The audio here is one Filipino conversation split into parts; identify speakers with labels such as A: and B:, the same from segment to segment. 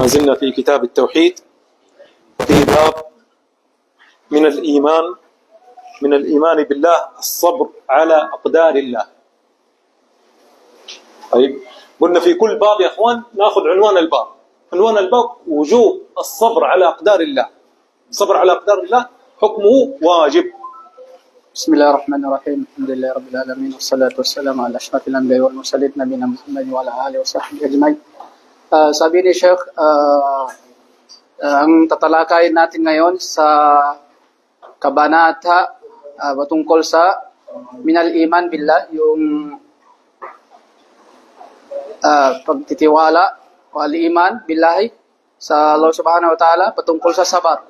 A: ما زلنا في كتاب التوحيد في باب من الإيمان بالله الصبر على أقدار الله. طيب قلنا في كل باب يا أخوان نأخذ عنوان الباب. عنوان الباب وجوب الصبر على أقدار الله. الصبر على أقدار الله حكمه واجب.
B: بسم الله الرحمن الرحيم. الحمد لله رب العالمين والصلاة والسلام على أشرف الأنبياء والمرسلين نبينا محمد وعلى آله وصحبه أجمعين. Sabi ni Sheikh, ang tatalakayin natin ngayon sa kabanata patungkol sa minal iman billah, yung pagtitiwala wal iman billahi sa Allah subhanahu wa ta'ala patungkol sa sabat.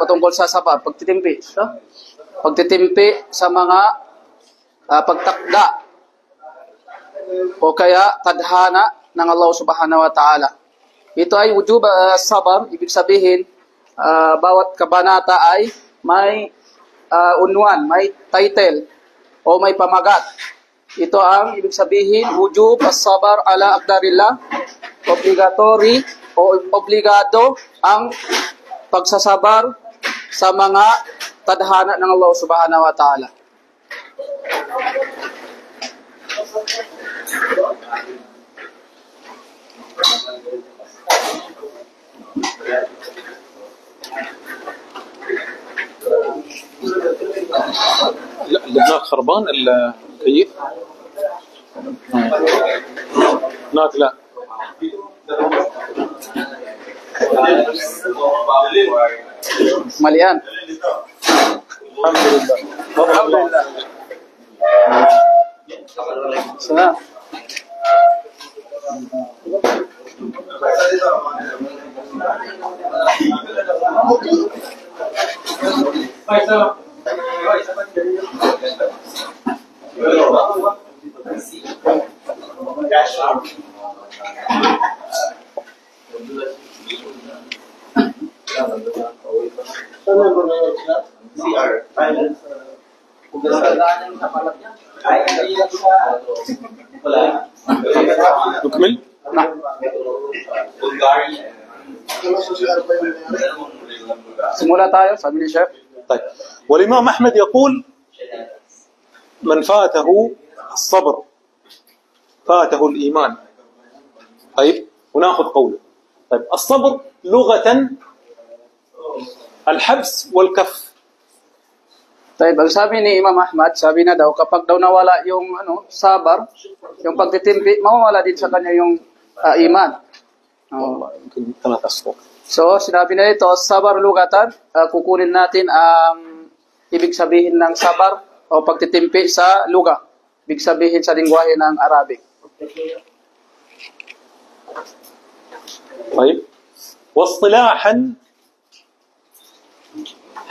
B: Patungkol sa sabat, pagtitimpi. Pagtitimpi sa mga pagtakda o kaya tadhana ng Allah subhanahu wa ta'ala. Ito ay wujub sabar, ibig sabihin bawat kabanata ay may unwan, may title o may pamagat. Ito ang ibig sabihin wujub as-sabar ala aqdarillah, obligatory o obligado ang pagsasabar sa mga tadhana ng Allah subhanahu wa ta'ala.
A: لا الدماغ خربان الكيف هناك لا
B: مليان.
A: الحمد لله.
B: سلام.
A: نكمل.
B: Simula tayo, sabi ni Sheikh.
A: طيب والإمام أحمد يقول من فاته الصبر فاته الإيمان. طيب وناخذ قوله. طيب الصبر لغة الحبس والكف.
B: Tayo, ang sabi ni Imam Ahmad, sabi na daw, kapag daw nawala yung sabar, yung pagtitimpi, mawawala din sa kanya yung iman. So, sinabi na ito, sabar lugatan, kukunin natin ang ibig sabihin ng sabar o pagtitimpi sa luga. Ibig sabihin sa lingwahe ng Arabic.
A: طيب واصطلاحا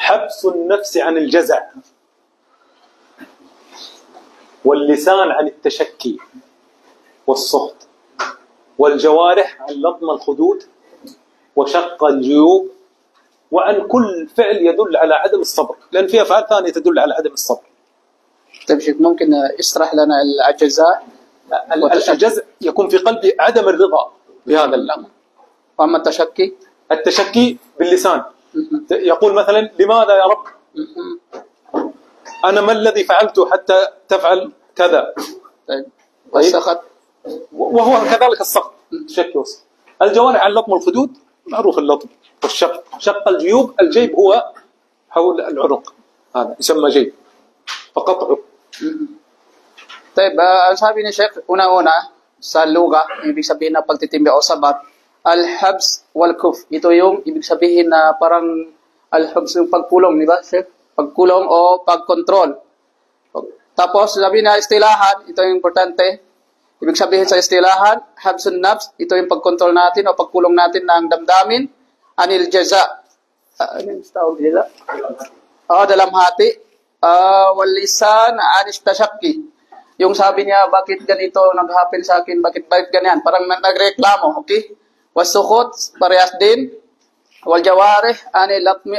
A: حبس النفس عن الجزع واللسان عن التشكي والسخط والجوارح عن لطم الخدود وشق الجيوب وعن كل فعل يدل على عدم الصبر، لأن في أفعال ثانية تدل على عدم الصبر.
B: طيب شيخ ممكن اشرح لنا الجزاء؟
A: الجزع يكون في قلبي عدم الرضا بهذا الأمر.
B: وأما التشكي؟
A: التشكي باللسان، يقول مثلا لماذا يا رب؟ أنا ما الذي فعلته حتى تفعل كذا؟
B: طيب والسخط؟
A: وهو كذلك السخط، تشكي والسخط. الجوارح عن لطم الخدود، معروف اللطم والشق. شق الجيوب، الجيب هو حول العنق، هذا يسمى جيب فقطعه.
B: طيب ang sabi ni Sheikh, una-una sa luga, ibig sabihin na pagtitimbi o sabat, al-habs wal-kuf. Ito yung ibig sabihin na parang al-habs yung pagkulong, di ba, Sheikh? Pagkulong o pagkontrol. Tapos, sabi na istilahan, ito yung importante. Ibig sabihin sa istilahan, habsun nafs, ito yung pagkontrol natin o pagkulong natin ng damdamin. Anil jaza. Ano yung tawag nila? Dalamhati. Walisan, anis tashakki. Yung sabi niya, bakit ganito nag-happen sa akin? Bakit ganyan? Parang nagreklamo, okay? Wasukot, parehas din. Waljawareh, latmi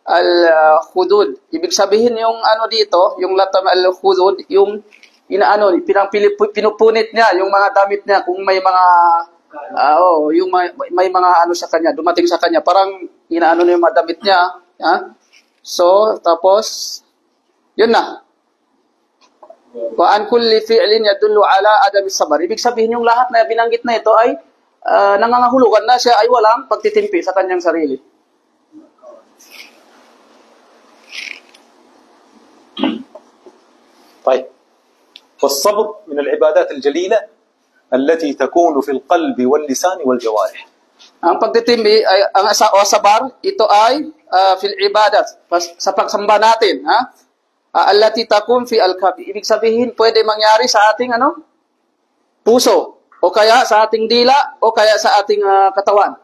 B: al-khudud. Ibig sabihin yung dito, yung latam al-khudud, yung pinupunit niya, yung mga damit niya, kung may mga yung may mga ano sa kanya, dumating sa kanya, parang inaano na yung mga damit niya. Ha? So, tapos, yun na. Wa an kulli fi'lin yadullu ala adami sabar. Ibig sabihin yung lahat na binanggit na ito ay nangangahulugan na siya ay walang pagtitimpi sa kanyang sarili.
A: طيب والصبر من العبادات الجليلة التي تكون في القلب واللسان والجوارح.
B: Ang pagtitimbi ay o sabar, ito ay fil ibadat, sa pagsamba natin, ha? Allati takun fi al-qalbi. Ibig sabihin pwede mangyari sa ating puso o kaya sa ating dila o kaya sa ating katawan.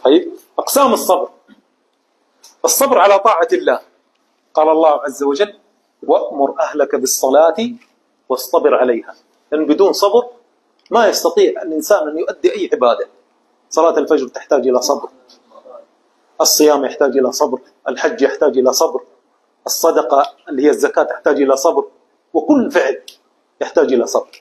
A: طيب أقسام الصبر. الصبر على طاعة الله. قال الله عز وجل: وأمر أهلك بالصلاة واصطبر عليها. لأن بدون صبر ما يستطيع الإنسان أن يؤدي أي عبادة. صلاة الفجر تحتاج إلى صبر، الصيام يحتاج إلى صبر، الحج يحتاج إلى صبر، الصدقة اللي هي الزكاة تحتاج إلى صبر، وكل فعل يحتاج إلى صبر.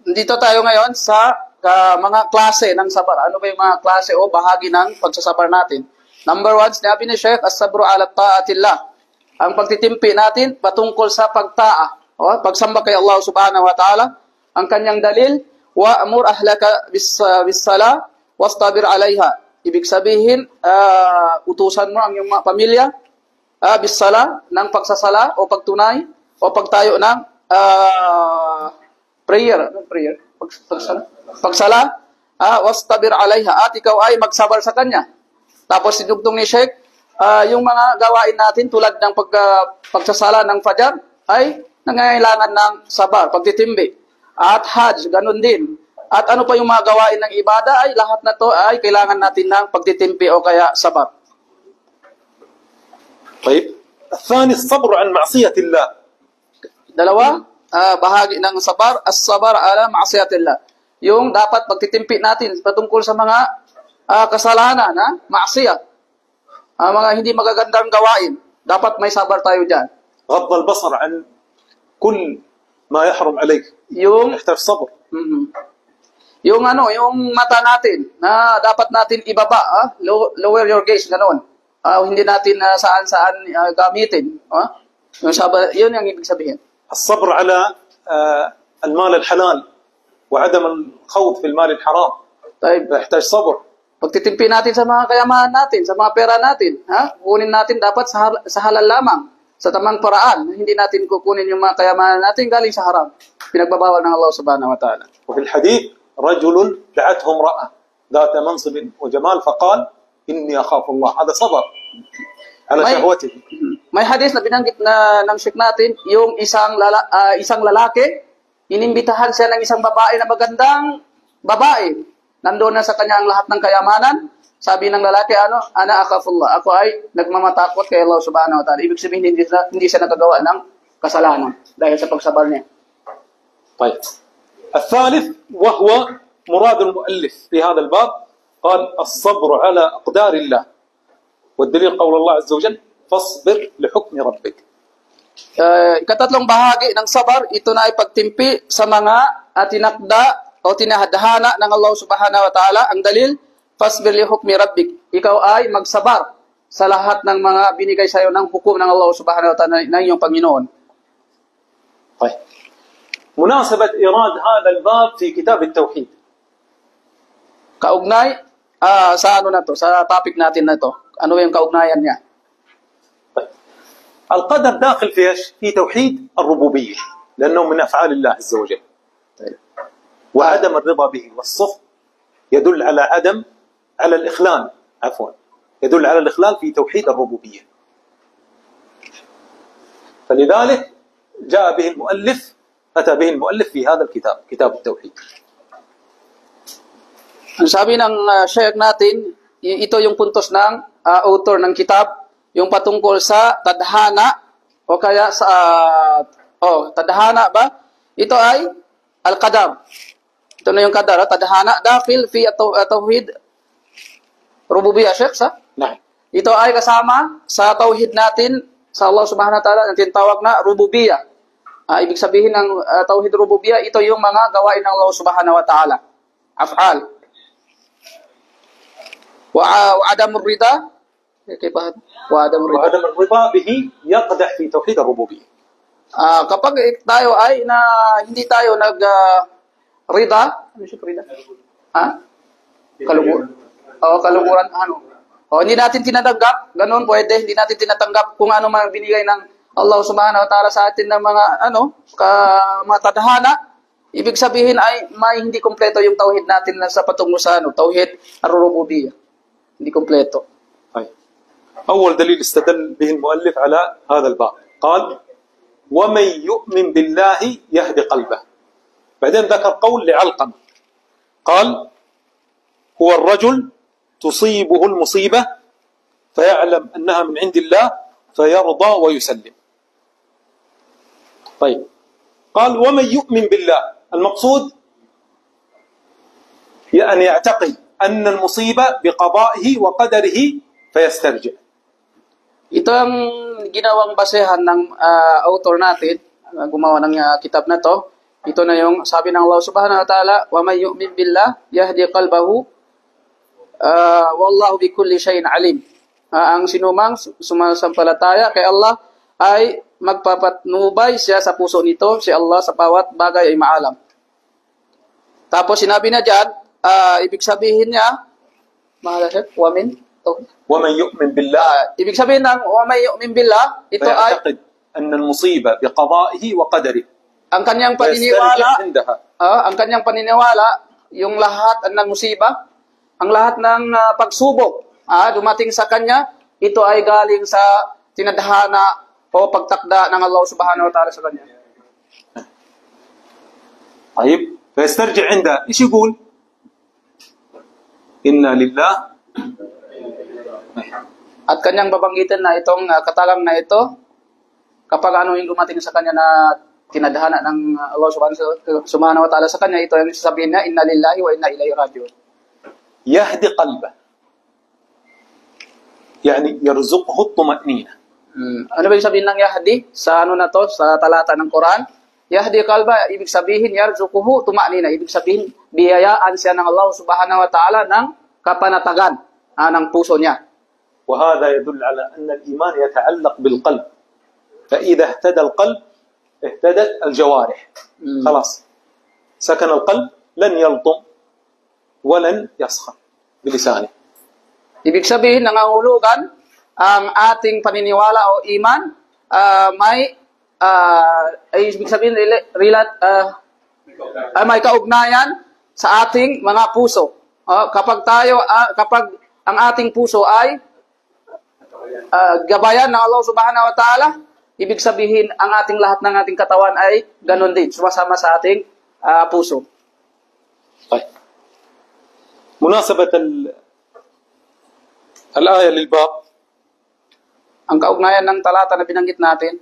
B: Dito tayo ngayon sa mga klase ng sabar. Ano ba yung mga klase o bahagi ng pagsasabar natin? Number 1, sinabi ni Sheikh, as-sabru ala ta'atillah. Ang pagtitimpi natin patungkol sa pagtaa, o pagsamba kay Allah subhanahu wa ta'ala. Ang kanyang dalil, wa amur ahlaka bis-sala wastabir 'alayha. Ibig sabihin, utusan mo ang iyong mga pamilya bis-sala, ng pagsasala o pagtunay o pagtayo ng prayer. Pagsala, wastabir 'alayha, at ikaw ay magsabar sa kanya. Tapos sinugtong ni Sheikh, yung mga gawain natin tulad ng pagsasala ng fajar ay nangangailangan ng sabar, pagtitimbi. At Hajj, ganun din. At ano pa yung mga gawain ng ibada ay lahat na to ay kailangan natin ng pagtitimpi o kaya sabar.
A: طيب الثاني الصبر عن معصية الله.
B: Dalawa, bahagi ng sabar, as-sabar ala ma'siyatillah. Yung dapat pagtitimpi natin patungkol sa mga kasalanan, maksiyat. Mga hindi magagandang gawain. Dapat may sabar tayo dyan.
A: غض البصر عن كل ما يحرم عليك.
B: Yung
A: يحتاج صبر.
B: yung mata natin na dapat natin ibaba, lower your gaze, ganoon. Hindi natin saan-saan gamitin. Yung sabar, yun ang ibig sabihin.
A: الصبر على المال الحلال وعدم الخوض في المال الحرام.
B: طيب
A: يحتاج صبر.
B: Pagtitimpi natin sa mga kayamanan natin, sa mga pera natin, kunin natin dapat sa halal lamang, sa tamang paraan. Hindi natin kukunin yung mga kayamanan natin galing sa haram. Pinagbabawal ng Allah subhanahu wa ta'ala.
A: وفي الحديث رجل دعته امرأة ذات منصب وجمال فقال إني أخاف الله. هذا صبر على شهوته.
B: May hadith na binanggit na ng Sheikh natin, yung isang lalaki, inimbitahan siya ng isang babae na magandang babae. Nandoon na sa kanya ang lahat ng kayamanan. Sabi ng lalaki, ana akhafullah. Ako ay nagmamatakot kay Allah subhanahu wa ta'ala. Ibig sabihin, hindi siya nakagawa ng kasalanan dahil sa pagsabar niya.
A: طيب الثالث وهو مراد المؤلف في هذا الباب قال الصبر على أقدار الله والدليل قول الله عز وجل فاصبر لحكم ربك.
B: Ikatatlong bahagi ng sabar, ito na ay pagtimpi sa mga tinakda o tinahadhana ng Allah subhanahu wa ta'ala. Ang dalil, fasbir li hukmi rabbik. Ikaw ay magsabar sa lahat ng mga binigay sa iyo ng hukom ng Allah subhanahu wa ta'ala ng iyong Panginoon.
A: طيب مناسبة إيراد هذا الباب في كتاب التوحيد.
B: Kaugnay sa na to, sa topic natin na to. Ano yung kaugnayan niya?
A: طيب. القدر داخل في ايش؟ في توحيد الربوبية لأنه من أفعال الله عز وجل. طيب. وعدم الرضا به والسخط يدل على الإخلال، يدل على الإخلال في توحيد الربوبية. فلذلك أتى به المؤلف في هذا الكتاب، كتاب التوحيد.
B: Ang sabi ng Sheikh natin, ito yung puntos ng author ng kitab, yung patungkol sa tadhana o kaya sa tadhana ba? Ito ay al-qadar. Ito na yung qadar, tadhana dakhil fi tauhid rububiyah, Sheikh, sa?
A: Nah.
B: Ito ay kasama sa tauhid natin sa Allah subhanahu wa ta'ala, ang tinatawag na rububiyah. Ibig sabihin ng tauhid rububiyah, ito yung mga gawain ng Allah Subhanahu wa Ta'ala. Af'al. Wa adam ar-rida. Wa adam ar-rida.
A: وعدم الرضا به يقدح في توحيد الربوبية.
B: Kapag tayo ay hindi tayo rida, ano siya rida? Kaluguran. Kaluguran hindi natin tinatanggap, ganun pwede, hindi natin tinatanggap kung ano man binigay ng Allah Subhanahu wa Ta'ala sa atin ng mga mga tadhana. Ibig sabihin ay may hindi kompleto yung tauhid natin na sa patungo sa tauhid ar-rububiyyah. Hindi kompleto.
A: أول دليل استدل به المؤلف على هذا الباب قال ومن يؤمن بالله يهدي قلبه. بعدين ذكر قول لعلقمة قال هو الرجل تصيبه المصيبة فيعلم أنها من عند الله فيرضى ويسلم. طيب قال ومن يؤمن بالله المقصود أن يعتقد أن المصيبة بقضائه وقدره فيسترجع.
B: Ito ang ginawang basehan ng author natin, gumawa ng kitab na to. Ito na yung sabi ng Allah Subhanahu wa Ta'ala, wa may yu'min billah yahdi qalbahu wallahu bikulli shay'in alim. Ang sinumang sumasampalataya kay Allah ay magpapatnubay siya sa puso nito, si Allah sa bawat bagay ay maalam. Tapos sinabi na diyan, ibig sabihin niya, mahala siya,
A: ومن يؤمن بالله
B: ibig sabihin ng ومن يؤمن بالله, ito ay
A: أن المصيبة بقضائه وقدره.
B: Ang kanyang paniniwala, yung lahat ng musibah, ang lahat ng pagsubok, dumating sa kanya, ito ay galing sa tinadhana o pagtakda ng Allah Subhanahu wa Ta'ala sa kanya.
A: طيب فيسترجع عنده ايش يقول؟ إنا لله.
B: At kanyang babanggitin na itong katagang na ito, kapag yung dumating sa kanya na tinadhana ng Allah Subhanahu wa Ta'ala sa kanya, ito yung sasabihin niya, inna lillahi wa inna ilayhi raji'un.
A: يهدي قلبه يعني يرزقه الطمأنينة.
B: Ano ba yung sabihin ng yahdi? Sa na to? Sa talata ng Quran. Yahdi qalba, ibig sabihin, yarzuquhu tuma'nina. Ibig sabihin, biyayaan siya ng Allah Subhanahu wa Ta'ala ng kapanatagan ng puso niya.
A: وهذا يدل على أن الإيمان يتعلق بالقلب. فإذا اهتدى القلب اهتدت الجوارح. خلاص سكن القلب لن يلطم ولن يسخر بلسانه.
B: Ibig sabihin, nangangulugan ang ating paniniwala o iman may ibig sabihin may kaugnayan sa ating mga puso. Kapag ang ating puso ay gabayan ng Allah Subhanahu wa Ta'ala, ibig sabihin ang lahat ng ating katawan ay ganun din, sumasama sa ating puso.
A: طيب مناسبة الآية للباب,
B: ang kaugnayan ng talata na binanggit natin,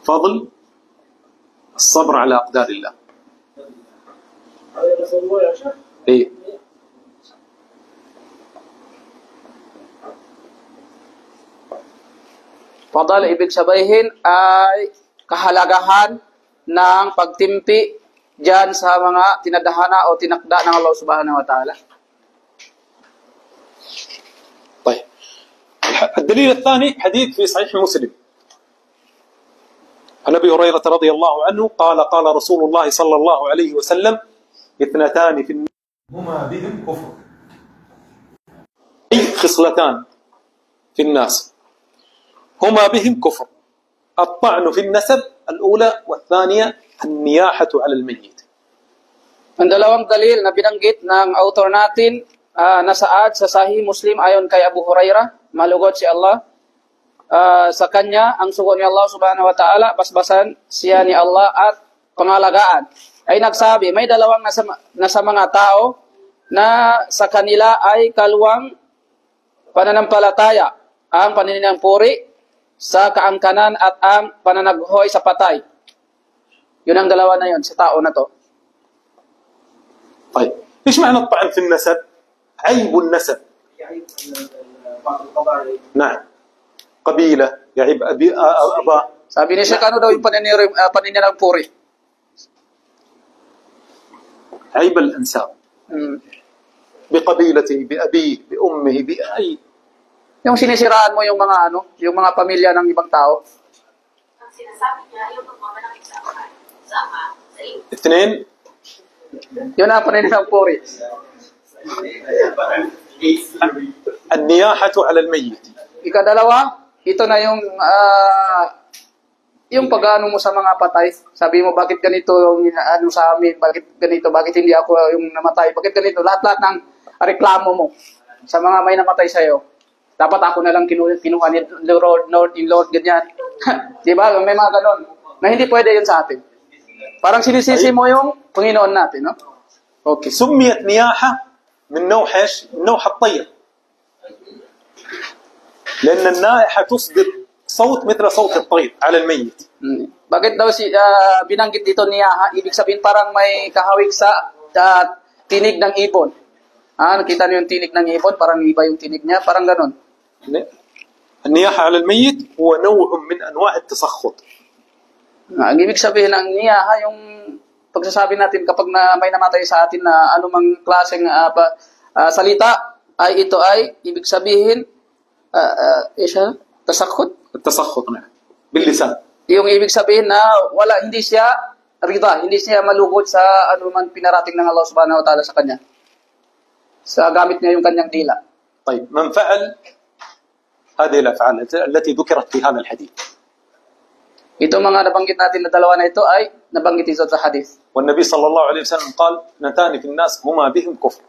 A: فضل الصبر على أقدار الله. إيه
B: Fadal, ibig sabihin ay kahalagahan ng pagtimpi diyan sa mga tinadhana o tinakda ng Allah Subhanahu wa Ta'ala.
A: طيب الدليل الثاني حديث في صحيح مسلم عن أبي هريرة رضي الله عنه قال قال رسول الله صلى الله عليه وسلم اثنتان في الناس هما بهم كفر. أي خصلتان في الناس هما بهم كفر: الطعن في النسب الأولى، والثانية النياحة على الميت.
B: Ang dalawang dalil na binanggit ng author natin nasaad sa Sahih Muslim ayon kay Abu Hurairah, malugod si Allah sa kanya, ang sugo ni Allah Subhanahu wa Ta'ala, basbasan siya ni Allah at pangalagaan, ay nagsabi, may dalawang nasa mga tao na sa kanila ay kalawang pananampalataya, ang paninimpuri sa kaangkanan at ang pananaghoy sa patay. Yun ang dalawa na yun sa tao na to.
A: طيب ايش معنى الطعن في النسب؟ عيب النسب نعم قبيلة يعيب أباه.
B: Sabi ni Sheikh, ano daw yung paninirang puri?
A: عيب الأنساب بقبيلته بأبيه بأمه بأي.
B: Yung sinisiraan mo yung mga pamilya ng ibang tao.
C: Ang sinasabi niya, yung pagmamalaki sa iyo.
A: اثنين
B: Yun ang paninirang puri.
A: النياحة على الميت.
B: Ikadalawa, ito na yung pag-ano mo sa mga patay. Sabi mo, bakit ganito yung sa amin? Bakit ganito? Bakit hindi ako yung namatay? Bakit ganito? Lahat-lahat ng reklamo mo sa mga may namatay sa'yo. Dapat ako na lang kinuha ni Lord, ganyan. Di ba? May mga ganon. Na hindi pwede yun sa atin. Parang sinisisi mo yung Panginoon natin, no? Okay.
A: سميت نياحة من نوع ايش؟ من نوع الطير. لأن النائحة تصدر صوت مثل صوت الطير على الميت.
B: Bakit daw binanggit dito niya, ibig sabihin parang may kahawig sa tinig ng ibon. Nakita niyo yung tinig ng ibon, parang iba yung tinig niya, parang ganun.
A: النياحة على الميت هو نوع من أنواع التسخط.
B: Ang ibig sabihin ng niya, yung pagsasabi natin kapag may namatay sa atin na anumang klaseng salita, ay ito ay ibig sabihin tasakhut.
A: التسخط نعم باللسان.
B: Yung ibig sabihin na hindi siya rida, hindi siya malugod sa anumang pinarating ng Allah Subhanahu wa Ta'ala sa kanya. Sa gamit niya yung kanyang dila.
A: طيب من فعل هذه الأفعال التي ذكرت في هذا الحديث؟
B: Ito mga nabanggit natin na dalawa na ito ay nabanggit ito sa hadith.
A: والنبي صلى الله عليه وسلم قال اثنتان في الناس هما بهم كفر.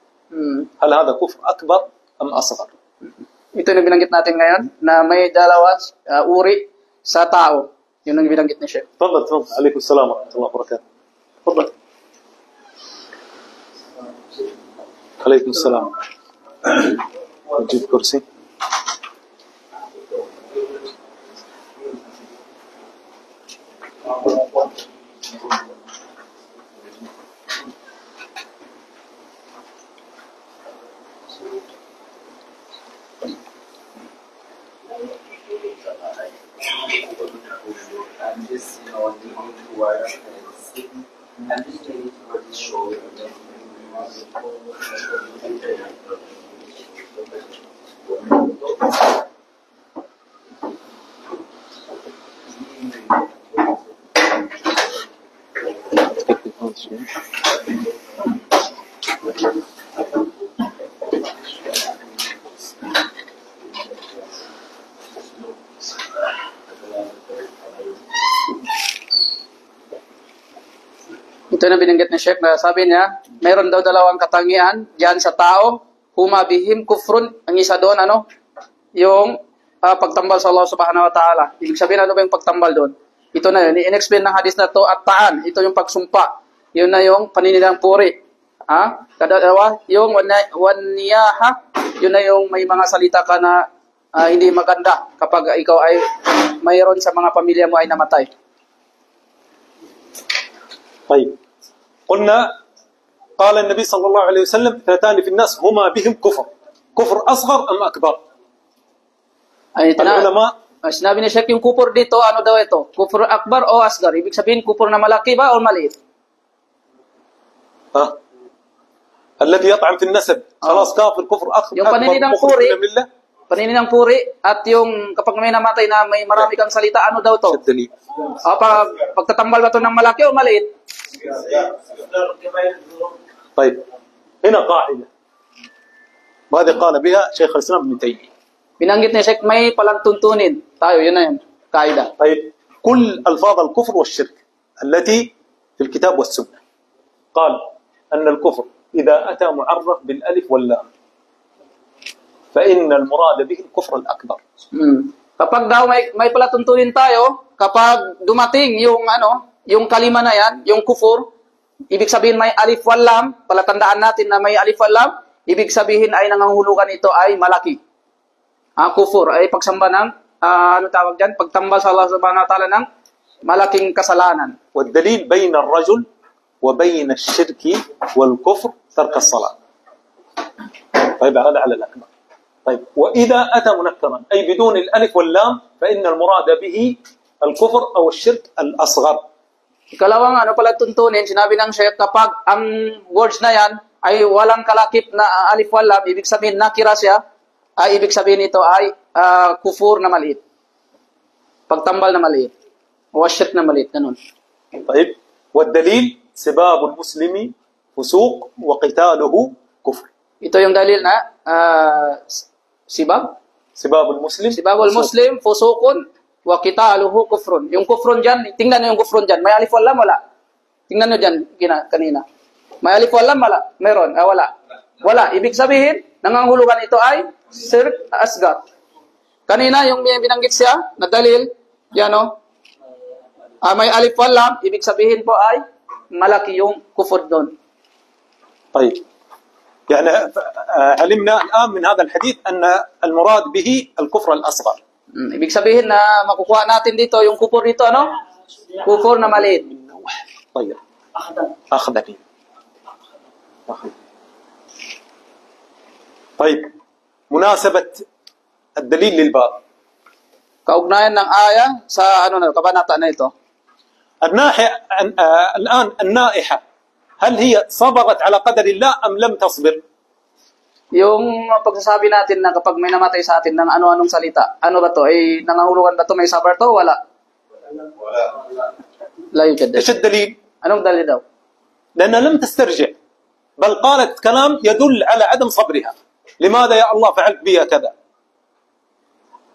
A: هل هذا كفر أكبر أم أصغر؟
B: Ito yung binanggit natin ngayon na may dalawa uri sa tao. Yun ang binanggit ni Sheikh.
A: تفضل تفضل. عليكم السلام ورحمة الله وبركاته. تفضل. عليكم السلام. نجيب كرسي.
B: Ito na binanggit ni Sheikh na sabi niya, mayroon daw dalawang katangian diyan sa tao, humabihim kufrun, ang isa doon yung pagtambal sa Allah Subhanahu wa Ta'ala. Ibig sabihin ano ba yung pagtambal doon? Ito na yun, in-explain ng hadith na to at taan, ito yung pagsumpa. Yun na yung paninirang puri. Kadalawa, yung waniyaha, yun na yung may mga salita ka na hindi maganda kapag ikaw ay mayroon sa mga pamilya mo ay namatay.
A: طيب قلنا قال النبي صلى الله عليه وسلم اثنتان في الناس هما بهم كفر أصغر أم أكبر؟ العلماء
B: sinabi ni Sheikh yung kufur dito, ano daw ito? Kufur akbar o asgar? Ibig sabihin kufur na malaki ba o maliit?
A: الذي يطعن في النسب خلاص كافر كفر أكبر مخرج من الملة.
B: Paninirang puri at yung kapag may namatay na may marami kang salita, ano daw to? Pagtatambal ba to ng malaki o maliit?
A: طيب هنا قاعدة وهذه قال بها شيخ الإسلام ابن تيمية.
B: Binanggit ni Sheikh may palantuntunin. Tayo, yun na yun. Kaida.
A: طيب كل ألفاظ الكفر والشرك التي في الكتاب والسنة قال أن الكفر إذا أتى معرف بالألف واللام فإن المراد به الكفر الأكبر. Kapag daw may palatuntunin tayo, kapag dumating yung kalima na yan, yung kufur, ibig sabihin may alif wal lam, palatandaan natin na may alif wal lam, ibig sabihin ay nangangahulugan ito ay malaki. Kufur ay pagsamba ng pagtambal sa Allah Subhanahu wa Ta'ala ng malaking kasalanan. والدليل بين الرجل وبين الشرك والكفر ترك الصلاة. طيب هذا على الأكبر. طيب وإذا أتى منكرا أي بدون الألف واللام فإن المراد به الكفر أو الشرك الأصغر.
B: Ikalawang ano pala tuntunin, sinabi ng Sheikh, kapag ang words na yan ay walang kalakip na alif wal lam, ibig sabihin nakira siya, ay ibig sabihin ito ay kufur na maliit. Pagtambal na maliit. O shirk na maliit. Ganun.
A: طيب والدليل سباب المسلم فسوق وقتاله كفر.
B: Ito yung dalil na sibab.
A: سباب المسلم
B: Sibabul Muslim, fusukun, wa qitaluhu kufrun. Yung kufrun dyan, tingnan nyo yung kufrun dyan. May alif wal lam, wala? Tingnan nyo dyan, kanina. May alif wal lam, wala? Meron, wala. Wala. Ibig sabihin, nangangahulugan ito ay shirk asgar. Kanina, yung binanggit siya, na dalil, yan o, may alif wal lam, ibig sabihin po ay malaki yung kufur doon.
A: طيب يعني علمنا الآن من هذا الحديث أن المراد به الكفر الأصغر.
B: Ibig sabihin na makukuha natin dito yung kufur dito, ano? Kufur na maliit.
A: طيب أخذني. طيب مناسبة الدليل للباب.
B: Kaugnayan ng aya sa kabanata na ito.
A: الناحية الآن النائحة هل هي صبرت على قدر الله أم لم تصبر؟
B: Yung pagsasabi natin na kapag may namatay sa atin ng ano-anong salita, ano ba to? Nangahulugan ba to? May sabar to? Wala. لا يوجد.
A: إيش الدليل؟
B: Anong dalil daw?
A: لأنها لم تسترجع بل قالت كلام يدل على عدم صبرها. لماذا يا الله فعلت بي كذا؟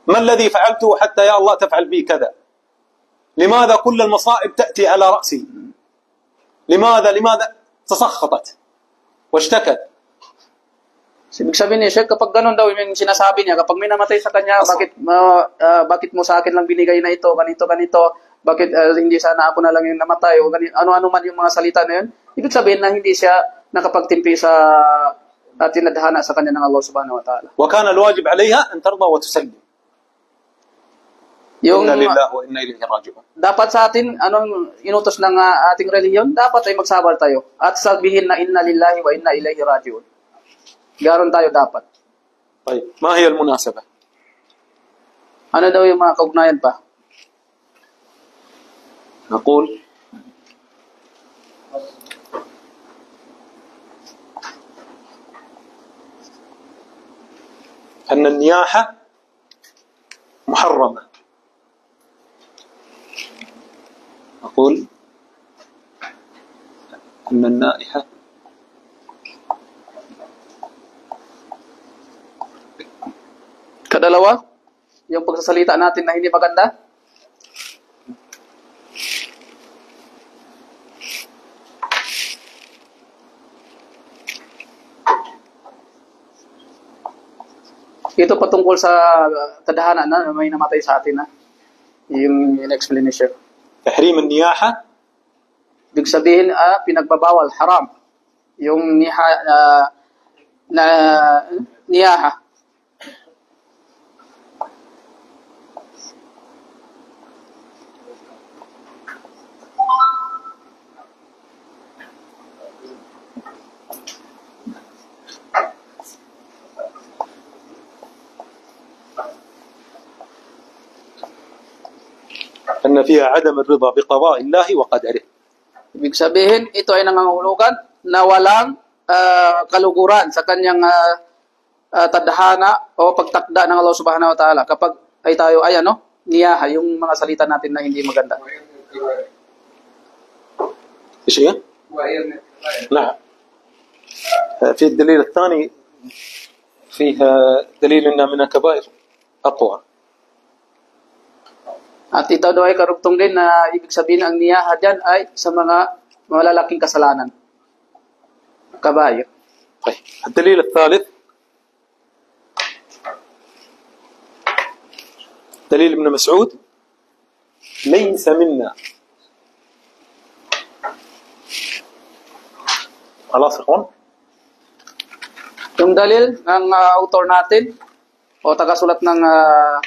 A: ما الذي فعلته حتى يا الله تفعل بي كذا؟ لماذا كل المصائب تأتي على رأسي؟ لماذا تسخطت واشتكت.
B: Ibig sabihin niya, Sheikh, kapag ganun daw yung sinasabi niya, kapag may namatay sa kanya, bakit mo sa akin lang binigay na ito, ganito, bakit hindi sana ako na lang yung namatay, o ganito, ano-ano man yung mga salita na yun, ibig sabihin na hindi siya nakapagtimpi sa tinadhana sa kanya ng Allah subhanahu wa ta'ala.
A: وكان الواجب عليها أن ترضى وتسلم. إنا لله وإنا إليه راجعون.
B: Dapat sa atin, anong inutos ng ating relihiyon, dapat ay magsabar tayo at sabihin na inna lillahi wa inna ilaihi raji'un. Garon tayo dapat.
A: طيب ما هي المناسبة؟
B: Ano daw yung mga kaugnayan pa?
A: نقول أن النياحة محرمة. نقول أن النائحة
B: Kadalawa, yung pagsasalita natin na hindi maganda. Ito patungkol sa tadhana na may namatay sa atin na. Yung explanation.
A: تحريم النياحة.
B: Ibig sabihin, pinagbabawal, haram. Yung niyaha.
A: أن فيها عدم الرضا بقضاء الله وقدره.
B: Ibig sabihin, ito ay nangangahulugan na walang kaluguran sa kanyang tadhana o pagtakda ng Allah subhanahu wa ta'ala. Kapag ay tayo ay niyaha, yung mga salita natin na hindi maganda.
A: إيش هي؟ نعم. في الدليل الثاني فيها دليل أن من الكبائر أطول.
B: At ito daw ay karugtong din na ibig sabihin ang niyaha dyan ay sa mga malalaking kasalanan. Kabayo.
A: طيب الدليل الثالث دليل ابن مسعود ليس منا. خلاص اخوان.
B: Yung dalil ng author natin o tagasulat ng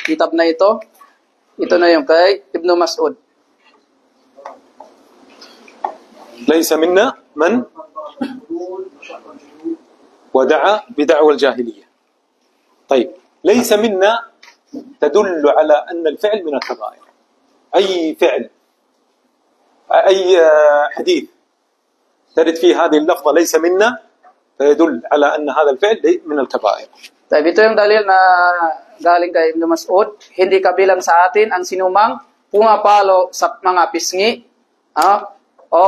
B: kitab na ito na yung kay Ibn Mas'ud.
A: ليس منا من ودعا بدعوى الجاهلية. طيب ليس منا تدل على أن الفعل من الكبائر. أي فعل، أي حديث ترد فيه هذه اللفظة ليس منا، فيدل على أن هذا الفعل من الكبائر.
B: Dahil ito yung dalil na galing kay Ibn Mas'ud, hindi kabilang sa atin ang sinumang pumapalo sa mga pisngi o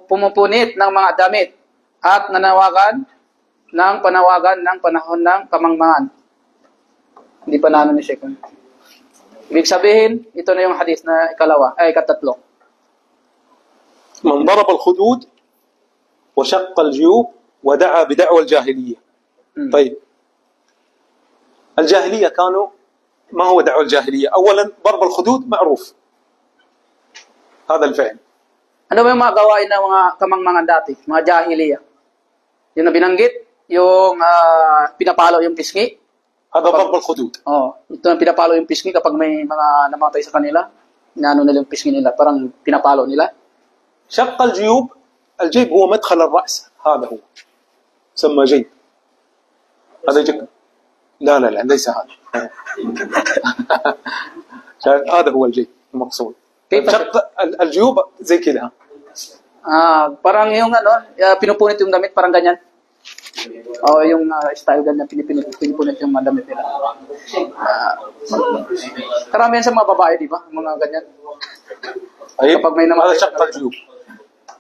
B: pumupunit ng mga damit at nanawagan ng panawagan ng panahon ng kamangmangan. Hindi pa naano ni Sheikh. Ibig sabihin, ito na yung hadith na ikatatlo.
A: من ضرب الخدود وشق الجيوب ودعا بدعوى الجاهلية. طيب الجاهلية كانوا، ما هو دعوى الجاهلية؟ أولا ضرب الخدود معروف، هذا الفعل.
B: Ano ba yung mga gawain ng mga kamangmangan dati, mga jahiliya? Yung na binanggit, yung pinapalo yung pisngi.
A: هذا ضرب الخدود.
B: Ito na pinapalo yung pisngi kapag may mga namatay sa kanila. Inaano nila yung pisngi nila, parang pinapalo nila.
A: شق الجيوب، الجيب هو مدخل الرأس، هذا هو سمى جيب. هذا جيب. لا ليس هذا. هذا هو الجيب المقصود. شق الجيوب زي كذا.
B: Parang yung pinupunit yung damit, parang ganyan. Yung style ganyan, pinupunit yung damit nila. Karamihan sa mga babae, di ba? Mga ganyan.
A: Kapag may naman شق الجيوب.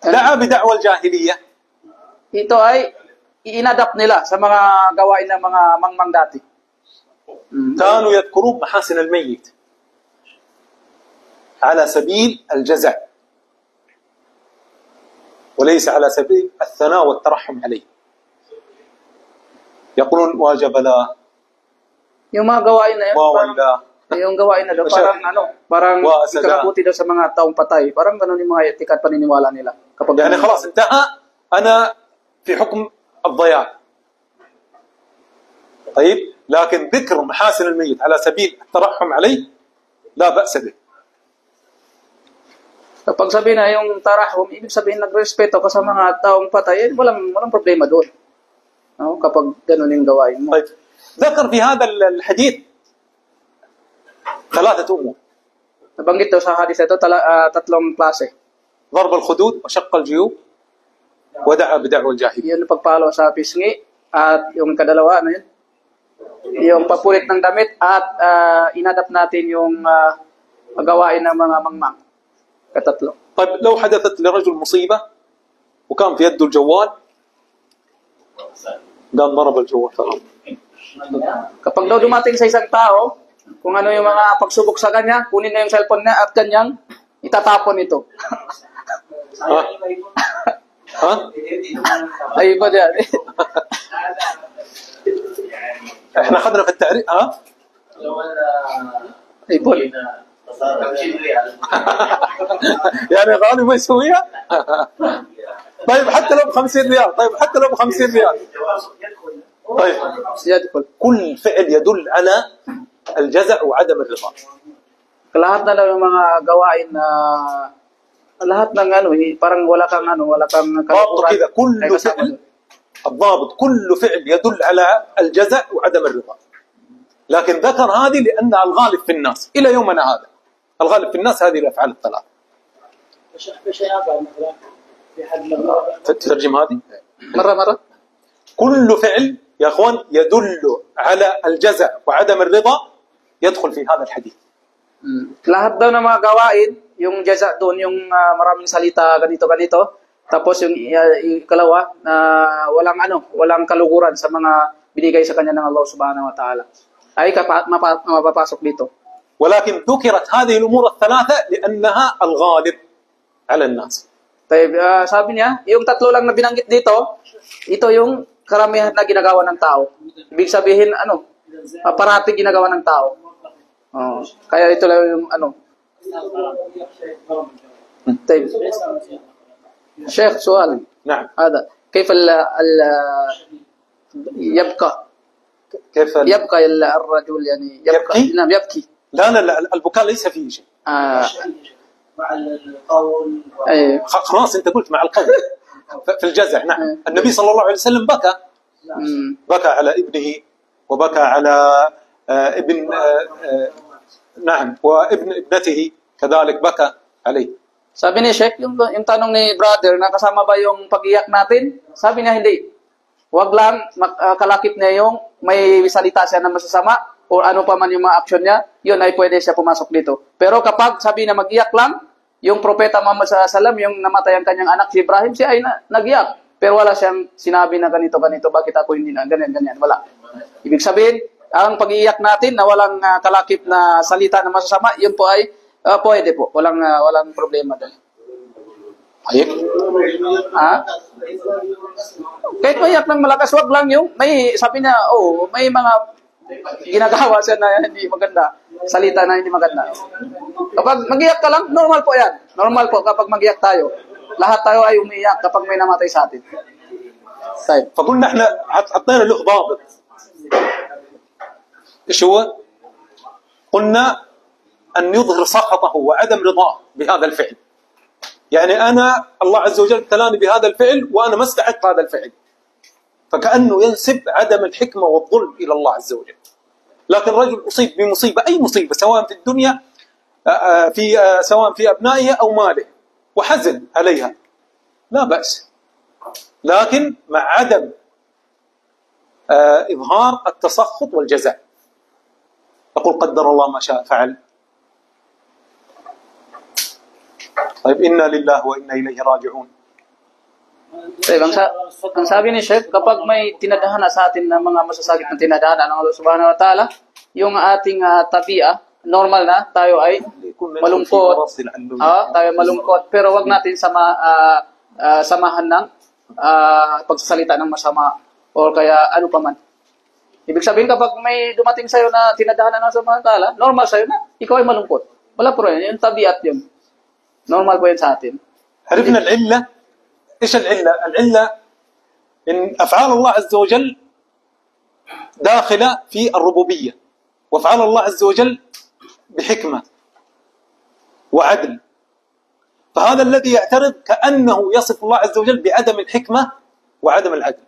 A: دعا بدعوى الجاهلية.
B: Ito ay inadapt nila sa mga gawain ng mga mangmang dati.
A: كانوا يذكرون محاسن الميت على سبيل الجزع وليس على سبيل الثناء والترحم عليه. يقولون واجب له،
B: yung mga gawain na yun, yung gawain na doon, parang ikakabuti daw sa mga taong patay. Parang gano'n yung mga etikat paniniwala nila.
A: يعني خلاص انتهى، أنا في حكم الضياع. طيب لكن ذكر محاسن الميت على سبيل الترحم عليه لا بأس به.
B: Kapag sabihin na yung tarahum, ibig sabihin nagrespeto ka sa mga taong patay, walang problema doon. Kapag gano'n yung gawain mo.
A: طيب ذكر في هذا الحديث ثلاثة أمور.
B: Nabanggit daw sa hadith ito, tatlong klase.
A: ضرب الخدود وشق الجيوب ودعا بدعوى الجاهلية.
B: Yung pagpalo sa pisngi at yung kadalawa, yung papulit ng damit at inadapt natin yung gawain ng mga mangmang. Katatlo.
A: طيب لو حدثت لرجل مصيبة وكان في يده الجوال قام ضرب الجوال.
B: Kapag daw dumating sa isang tao, kung ano yung mga pagsubok sa kanya, kunin na yung cellphone niya at kanyang itatapon ito. Ay iba dyan.
A: احنا اخذنا في التعريف
B: ايبول
A: يعني غالي ما يسويها. طيب حتى لو ب50 ريال. طيب كل فعل يدل على الجزع وعدم الرضا.
B: lahat na lang yung mga gawain na lahat ng parang wala kang
A: كذا كل فعل الضابط كل فعل يدل على الجزع وعدم الرضا. لكن ذكر هذه لأنها الغالب في الناس إلى يومنا هذا. الغالب في الناس هذه الأفعال الثلاث. تترجم هذه
B: مرة
A: كل فعل يا أخوان يدل على الجزع وعدم الرضا يدخل في هذا الحديث.
B: Lahat daw ng mga gawain, yung jaza doon, yung maraming salita, ganito. Tapos yung ikalawa, walang kaluguran sa mga binigay sa kanya ng Allah subhanahu wa ta'ala. Ay mapapasok dito.
A: ولكن ذكرت هذه الأمور الثلاثة لأنها الغالب على الناس.
B: Sabi niya, yung tatlo lang na binanggit dito, ito yung karamihan na ginagawa ng tao. Ibig sabihin, parati ginagawa ng tao. Kaya ito lang yung طيب شيخ سؤال.
A: نعم.
B: هذا كيف يبقى الرجل يعني يبقى؟ نعم يبكي.
A: لا البكاء ليس فيه شيء.
C: مع القول
A: خلاص انت قلت مع القول في الجزع. نعم. النبي صلى الله عليه وسلم بكى على ابنه وبكى على ابن نعم وابن ابنته كذلك بكى عليه.
B: Sabi ni Sheikh, yung tanong ni brother, nakasama ba yung pag-iyak natin? Sabi niya hindi. Wag lang kalakip niya yung may salita siya na masasama o ano pa man yung mga action niya, yun ay pwede siya pumasok dito. Pero kapag sabi na mag-iyak lang, yung propeta Muhammad SAW, yung namatay ang kanyang anak si Ibrahim, siya ay nag-iyak. Pero wala siyang sinabi na ganito, bakit ako hindi na, ganyan, wala. Ibig sabihin, ang pag-iiyak natin na walang kalakip na salita na masasama, yun po ay pwede po. Walang problema doon.
A: Ayun.
B: Ha? Kahit maiyak ng malakas, wag lang yung, sabi niya, may mga ginagawa siya na hindi maganda. Salita na hindi maganda. Kapag mag-iyak ka lang, normal po yan. Normal po kapag mag-iyak tayo. Lahat tayo ay umiiyak kapag may namatay sa atin. طيب.
A: فقلنا احنا حطينا له ضابط. ايش هو؟ قلنا أن يظهر سخطه وعدم رضاه بهذا الفعل. يعني أنا الله عز وجل ابتلاني بهذا الفعل وأنا ما استحق هذا الفعل. فكأنه ينسب عدم الحكمة والظلم إلى الله عز وجل. لكن الرجل أصيب بمصيبة، أي مصيبة، سواء في الدنيا سواء في أبنائه أو ماله، وحزن عليها، لا بأس، لكن مع عدم إظهار التسخط والجزاء. أقول قدر الله ما شاء فعل. طيب إنا لله وإنا إليه راجعون.
B: So, ang sabi ni Sheikh, kapag may tinadhana sa atin na mga masasakit na tinadhana ng Allah Subhanahu wa Ta'ala, yung ating tabi'a, normal na, tayo ay malungkot. Tayo malungkot, pero wag natin samahan ng pagsasalita ng masama o kaya ano pa man. Ibig sabihin, kapag may dumating sa'yo na tinadhana ng Allah Subhanahu wa Ta'ala, normal sa'yo na, ikaw ay malungkot. Wala po rin, yung tabi'at yun. Normal po yun sa atin.
A: عرفنا العلة. إيش العلة؟ العلة إن أفعال الله عز وجل داخلة في الربوبية، وأفعال الله عز وجل بحكمة وعدل. فهذا الذي يعترض كأنه يصف الله عز وجل بعدم الحكمة وعدم العدل.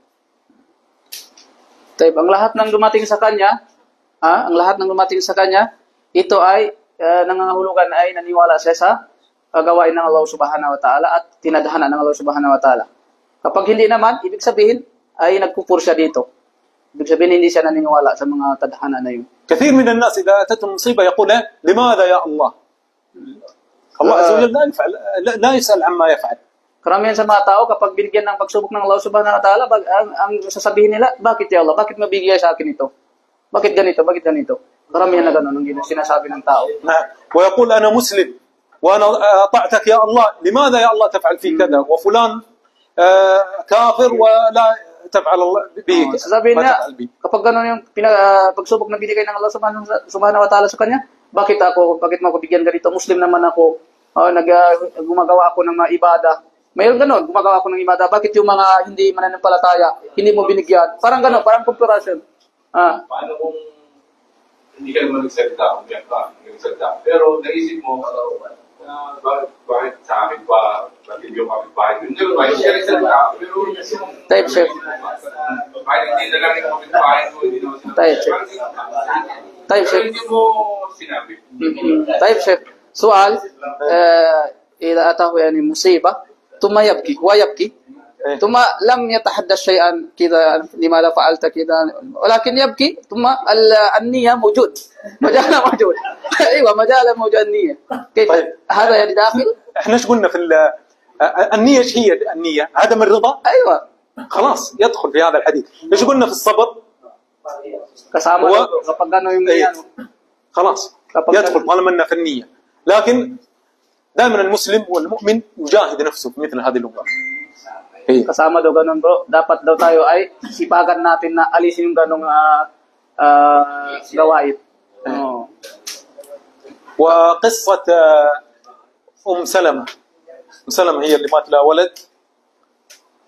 B: طيب, ang lahat ng dumating sa kanya, ito ay nangangahulugan ay naniwala siya sa gawain ng Allah Subhanahu wa Ta'ala at tinadhana ng Allah Subhanahu wa Ta'ala. Kapag hindi naman, ibig sabihin ay nagpupur siya dito. Ibig sabihin hindi siya naniniwala sa mga tadhana na yun.
A: كثير من الناس إذا أتتهم مصيبة يقول لماذا يا الله؟ الله عز وجل لا يسأل عما يفعل.
B: Karamihan sa mga tao kapag binigyan ng pagsubok ng Allah Subhanahu wa Ta'ala, ang sasabihin nila, bakit ya Allah? Bakit mabigay sa akin ito? Bakit ganito? Karamihan na gano'n ang sinasabi ng tao.
A: ويقول أنا مسلم وأنا أطعتك يا الله، لماذا يا الله تفعل في كذا؟ وفلان كافر ولا تفعل الله به.
B: Sabihin niya, kapag gano'n yung pagsubok na binigay ng Allah Subhanahu wa Ta'ala sa kanya, bakit mo ako bigyan ganito? Muslim naman ako, gumagawa ako ng mga ibada. Mayroon gano'n, gumagawa ako ng ibada. Bakit yung mga hindi mananampalataya, hindi mo binigyan? Parang gano'n, parang comparison.
D: Paano kung hindi ka naman nagsalita, umiyak ka, pero naisip mo, bakit sa akin pa, bakit yung kapitbahay? Hindi ba, hindi ka nagsalita, pero
B: Type chef.
D: Bakit hindi na lang yung kapitbahay ko, hindi naman sinabi.
B: Type chef.
D: Hindi mo sinabi.
B: طيب شيخ سؤال إذا أتاه يعني مصيبة ثم يبكي ويبكي ثم لم يتحدث شيئا كذا لماذا فعلت كذا ولكن يبكي ثم النية موجود مجال موجود أيوة مجال موجود النية كيف هذا يعني داخل
A: احنا ايش قلنا في النية؟ ايش هي النية؟ عدم الرضا.
B: أيوة
A: خلاص يدخل في هذا الحديث. ايش قلنا في الصبر؟ خلاص يدخل طالما في النية. لكن دائما المسلم والمؤمن يجاهد نفسه في مثل هذه الأمور.
B: Kasama daw ganun bro, dapat daw tayo ay sipagan natin na alisin yung ganong gawain.
A: وقصة أم سلمة هي اللي مات لها ولد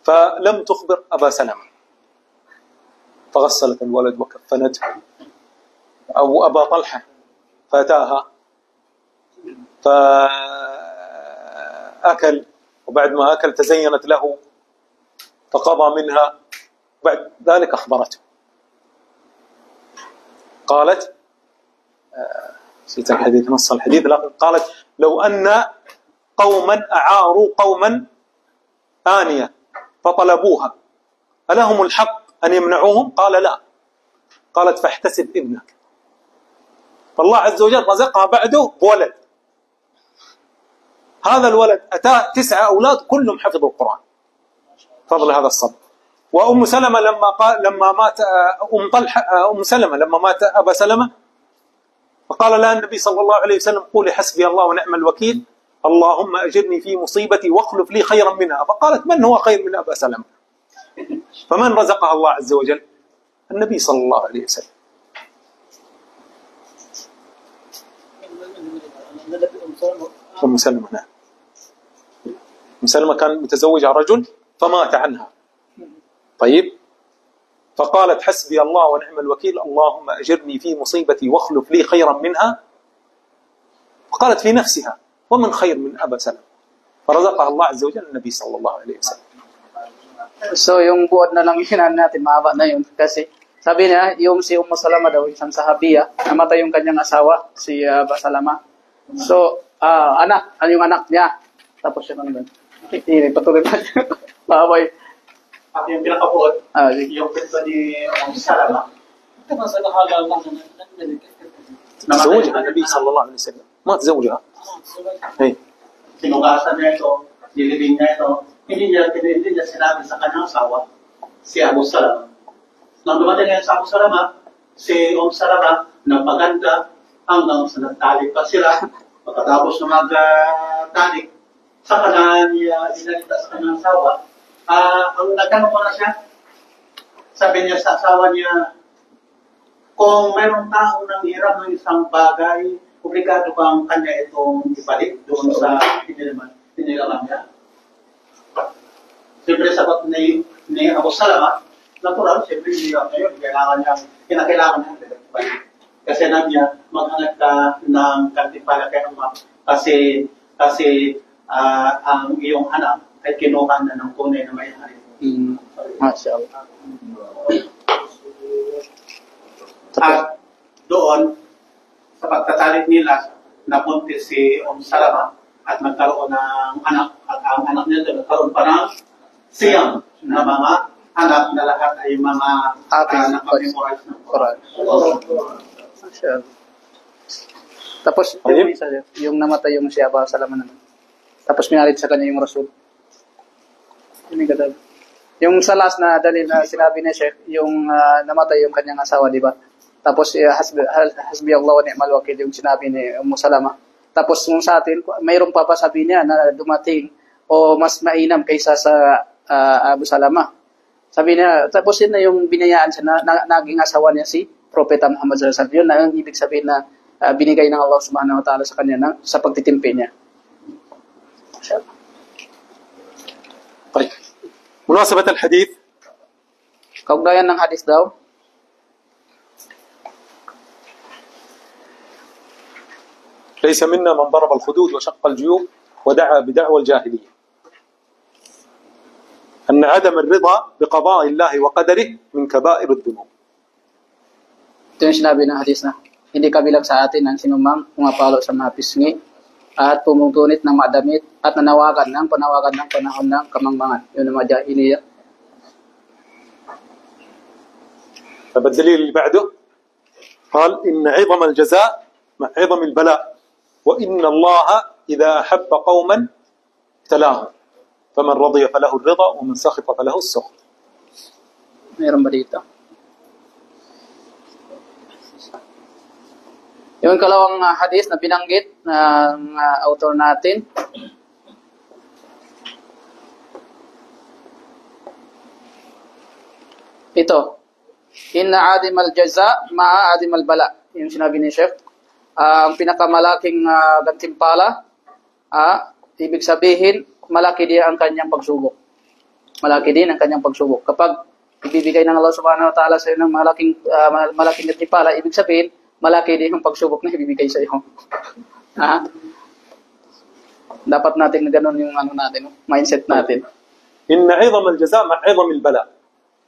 A: فلم تخبر أبا سلمة فغسلت الولد وكفنته، أو أبا طلحة فأتاها فأكل، وبعد ما أكل تزينت له فقضى منها، بعد ذلك أخبرته. قالت نسيت الحديث نص الحديث، لكن قالت لو أن قوما أعاروا قوما آنية فطلبوها ألهم الحق أن يمنعوهم؟ قال لا. قالت فاحتسب ابنك. فالله عز وجل رزقها بعده بولد، هذا الولد أتى 9 أولاد كلهم حفظوا القرآن فضل هذا الصبر. وأم سلمة لما مات أم سلمة لما مات أبا سلمة فقال لها النبي صلى الله عليه وسلم قولي حسبي الله ونعم الوكيل اللهم أجرني في مصيبتي واخلف لي خيرا منها. فقالت من هو خير من أبا سلمة؟ فمن رزقها الله عز وجل؟ النبي صلى الله عليه وسلم. أم سلمة نعم. أم سلمة كان متزوجة رجل فمات عنها. طيب، فقالت حسبي الله ونعم الوكيل اللهم أجرني في مصيبتي واخلف لي خيرا منها. فقالت في نفسها ومن خير من أبا سلمة؟ فرزقها الله عز وجل النبي صلى الله عليه وسلم.
B: So yung buod na lang hinan natin, mahaba na yun. Kasi sabi niya, yung si Ummu Salama daw, isang sahabiya, namatay yung kanyang asawa, si Aba Salama. So, yung anak niya. Tapos siya nang patuloy na siya. Babay.
E: At yung pinakabuod, yung kwento ni Ummu Salama. Ito mas nakahagal lang
A: تزوجها النبي صلى الله عليه وسلم ما تزوجها.
E: Sinugasan niya ito, nilibing niya ito. Hindi niya sinabi sa kanyang asawa, si Abu Salama. Nang dumating ngayon sa Abu Salama, si Salama nagpaganda hanggang sa nagtalik pa sila. Pagkatapos na magtalik, sa niya dinalita sa kanyang asawa, ang nagtanong ko na siya, sabi niya sa asawa niya, kung mayroong tao nang hirap ng isang bagay, obligado bang kanya itong ibalik doon sa pinilaman niya? Siyempre sagot ni Abu Salama, natural, siyempre hindi lang ngayon, kinakailangan niya ibalik. Kasi na niya, maghanap ka ng kantipala kay Ama, kasi ang iyong anak ay kinuha na ng kunay na may-ari.
B: Masya Allah.
E: At doon, sa pagtatalik nila, napunti si Salama at nagkaroon ng anak. At ang anak nito nagkaroon pa ng siyam na mga anak na lahat ay mga nakamemorize ng Quran.
B: Tapos, yung namatay yung si Aba Salama naman. Tapos minalit sa kanya yung Rasul. Yung sa last na dalil na sinabi ni Sheikh, yung namatay yung kanyang asawa, di ba? Tapos hasbi Allah wa ni'mal wakil yung sinabi ni Ummu Salama. Tapos kung sa atin, mayroong papasabi niya na dumating o mas mainam kaysa sa Abu Salama. Sabi niya, tapos yun na yung binayaan siya na naging asawa niya si Propeta Muhammad sallallahu alaihi wasallam. Yun na yung ibig sabihin na binigay ng Allah subhanahu wa ta'ala sa kanya sa pagtitimpi niya.
A: طيب مناسبة الحديث
B: kaugnayan ng hadith daw.
A: ليس منا من ضرب الخدود وشق الجيوب ودعا بدعوى الجاهلية. أن عدم الرضا بقضاء الله وقدره من كبائر الذنوب.
B: Ito yung sinabi ng hadith na hindi kabilang sa atin ang sinumang pumapalo sa mga pisngi at pumutunit ng madamit at panawagan ng panahon ng kamangmangan. Yun ang mga jahiliya.
A: طب الدليل اللي بعده قال إن عظم الجزاء مع عظم البلاء وإن الله إذا أحب قوما ابتلاهم فمن رضي فله الرضا ومن سخط فله السخط.
B: Mayroon ba dito? Yung kalawang hadith na binanggit ng author natin. Ito. Inna adim al-jaza ma'a adim al-bala. Yung sinabi ni Sheikh. Ang pinakamalaking gantimpala, ibig sabihin, malaki din ang kanyang pagsubok. Malaki din ang kanyang pagsubok. Kapag ibibigay ng Allah subhanahu wa ta'ala sa iyo ng malaking gantimpala, ibig sabihin, malaki din ang pagsubok na ibibigay sa iyo. Dapat natin na ganun yung mindset natin.
A: Inna 'idham al-jazaa ma'a 'idham al-bala.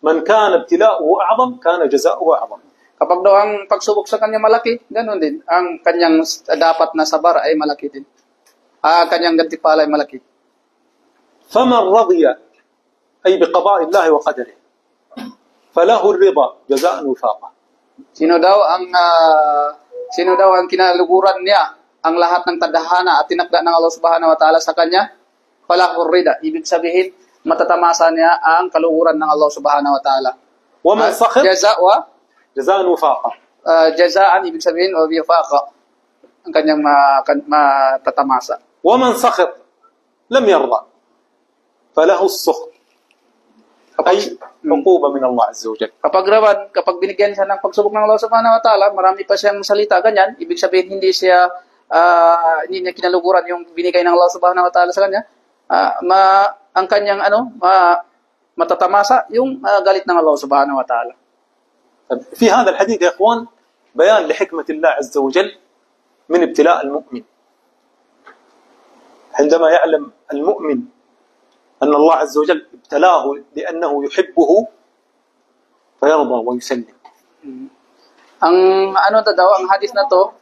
A: Man kana ibtila'uhu a'zam kana jazaa'uhu a'zam.
B: Kapag daw ang pagsubok sa kanya malaki, ganun din. Ang kanyang dapat na sabar ay malaki din. Kanyang gantimpala ay malaki.
A: فمن رضي أي بقضاء الله وقدره فله الرضا جزاء وفاقا.
B: Sino daw ang kinaluguran niya ang lahat ng tadhana at tinakda ng Allah Subhanahu wa Ta'ala sa kanya? Falahur rida. Ibig sabihin, matatamasa niya ang kaluguran ng Allah Subhanahu wa Ta'ala.
A: ومن سخط جزاء وفاقا.
B: Jazaan, ibig sabihin, o wifaqa. Ang kanyang matatamasa.
A: ومن سخط لم يرضى فله السخط أي عقوبة من الله عز وجل.
B: Kapag binigyan siya ng pagsubok ng Allah Subhanahu wa Ta'ala, marami pa siyang salita ganyan, ibig sabihin hindi niya kinaluguran yung binigay ng Allah Subhanahu wa Ta'ala sa kanya. Ang kanyang matatamasa yung galit ng Allah Subhanahu wa Ta'ala.
A: في هذا الحديث يا إخوان بيان لحكمة الله عز وجل من ابتلاء المؤمن. عندما يعلم المؤمن أن الله عز وجل ابتلاه لأنه يحبه فيرضى ويسلم.
B: Ang ang hadis na to,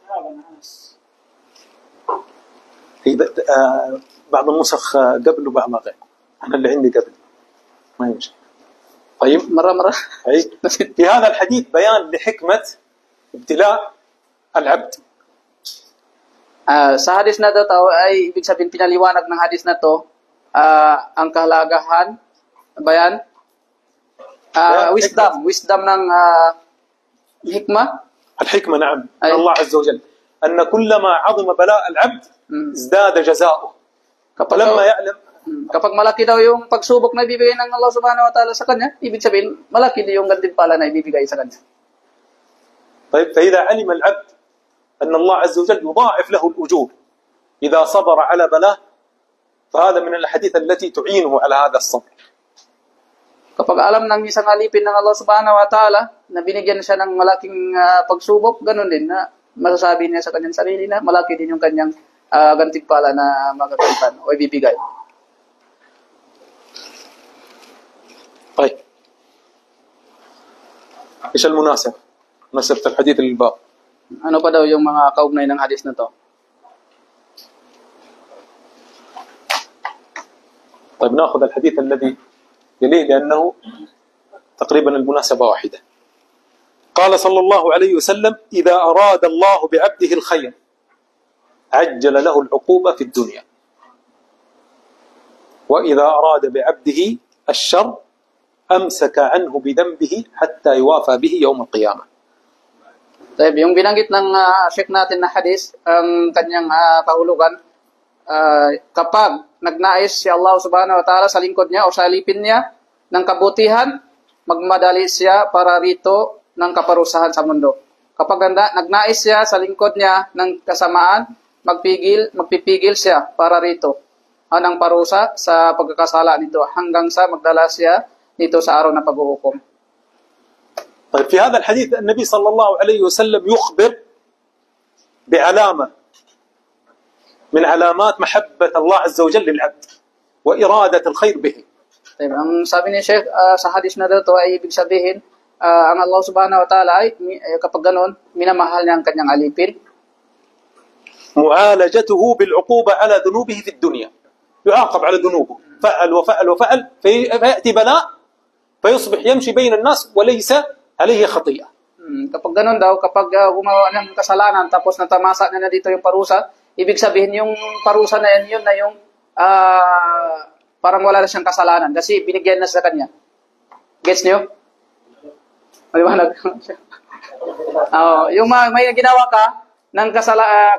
A: بعض النسخ قبل وبعض غير. أنا اللي عندي قبل ما يمشي. طيب
B: مرة
A: في هذا الحديث بيان لحكمة ابتلاء العبد.
B: Sa hadis na to ay ibig sabihin pinaliwanag ng hadis na to ang kahalagahan bayan wisdom ng hikmah.
A: الحكمة نعم من الله عز وجل أن كلما عظم بلاء العبد ازداد جزاؤه. لما يعلم
B: kapag malaki daw yung pagsubok na ibibigay ng Allah Subhanahu wa Ta'ala sa kanya, ibig sabihin malaki din yung gantimpala na ibibigay sa kanya.
A: طيب فإذا علم العبد أن الله عز وجل يضاعف له الأجور إذا صبر على بلاه فهذا من الأحاديث التي تعينه على هذا الصبر.
B: Kapag alam ng isang alipin ng Allah Subhanahu wa Ta'ala na binigyan siya ng malaking pagsubok, ganun din na masasabi niya sa kanyang sarili na malaki din yung kanyang gantimpala na magagampan o ibibigay.
A: طيب إيش المناسبة؟ مناسبة الحديث للباب.
B: Ano pa daw yung mga kaugnay ng hadis na to?
A: طيب ناخذ الحديث الذي يليه لأنه تقريبا المناسبة واحدة. قال صلى الله عليه وسلم إذا أراد الله بعبده الخير عجل له العقوبة في الدنيا وإذا أراد بعبده الشر أمسك عنه بذنبه حتى يوافى به يوم القيامة.
B: طيب yung binanggit ng Sheikh natin na hadis, ang kanyang kahulugan, kapag nagnais si Allah Subhanahu wa Ta'ala sa lingkod niya o sa alipin niya ng kabutihan, magmadali siya para rito ng kaparusahan sa mundo. Kapag nagnais siya sa lingkod niya ng kasamaan, magpipigil siya para rito ng parusa sa pagkakasala nito hanggang sa magdala siya dito sa araw na paghuhukom.
A: طيب في هذا الحديث النبي صلى الله عليه وسلم يخبر بعلامة من علامات محبة الله عز وجل للعبد وإرادة الخير به.
B: طيب ang sabi ni Sheikh sa hadis na dito ay ibig sabihin ang Allah Subhanahu wa Ta'ala ay kapag ganoon minamahal niya ang kanyang alipin.
A: معالجته بالعقوبة على ذنوبه في الدنيا. يعاقب على ذنوبه فعل وفعل وفعل فيأتي بلاء فيصبح يمشي بين الناس وليس عليه خطيئة.
B: Kapag ganun daw, kapag gumawa ng kasalanan tapos natamasa na dito yung parusa, ibig sabihin yung parusa na yan, yun na yung parang wala na siyang kasalanan kasi binigyan na sa kanya. Gets niyo? Maliwanag. Yung may ginawa ka ng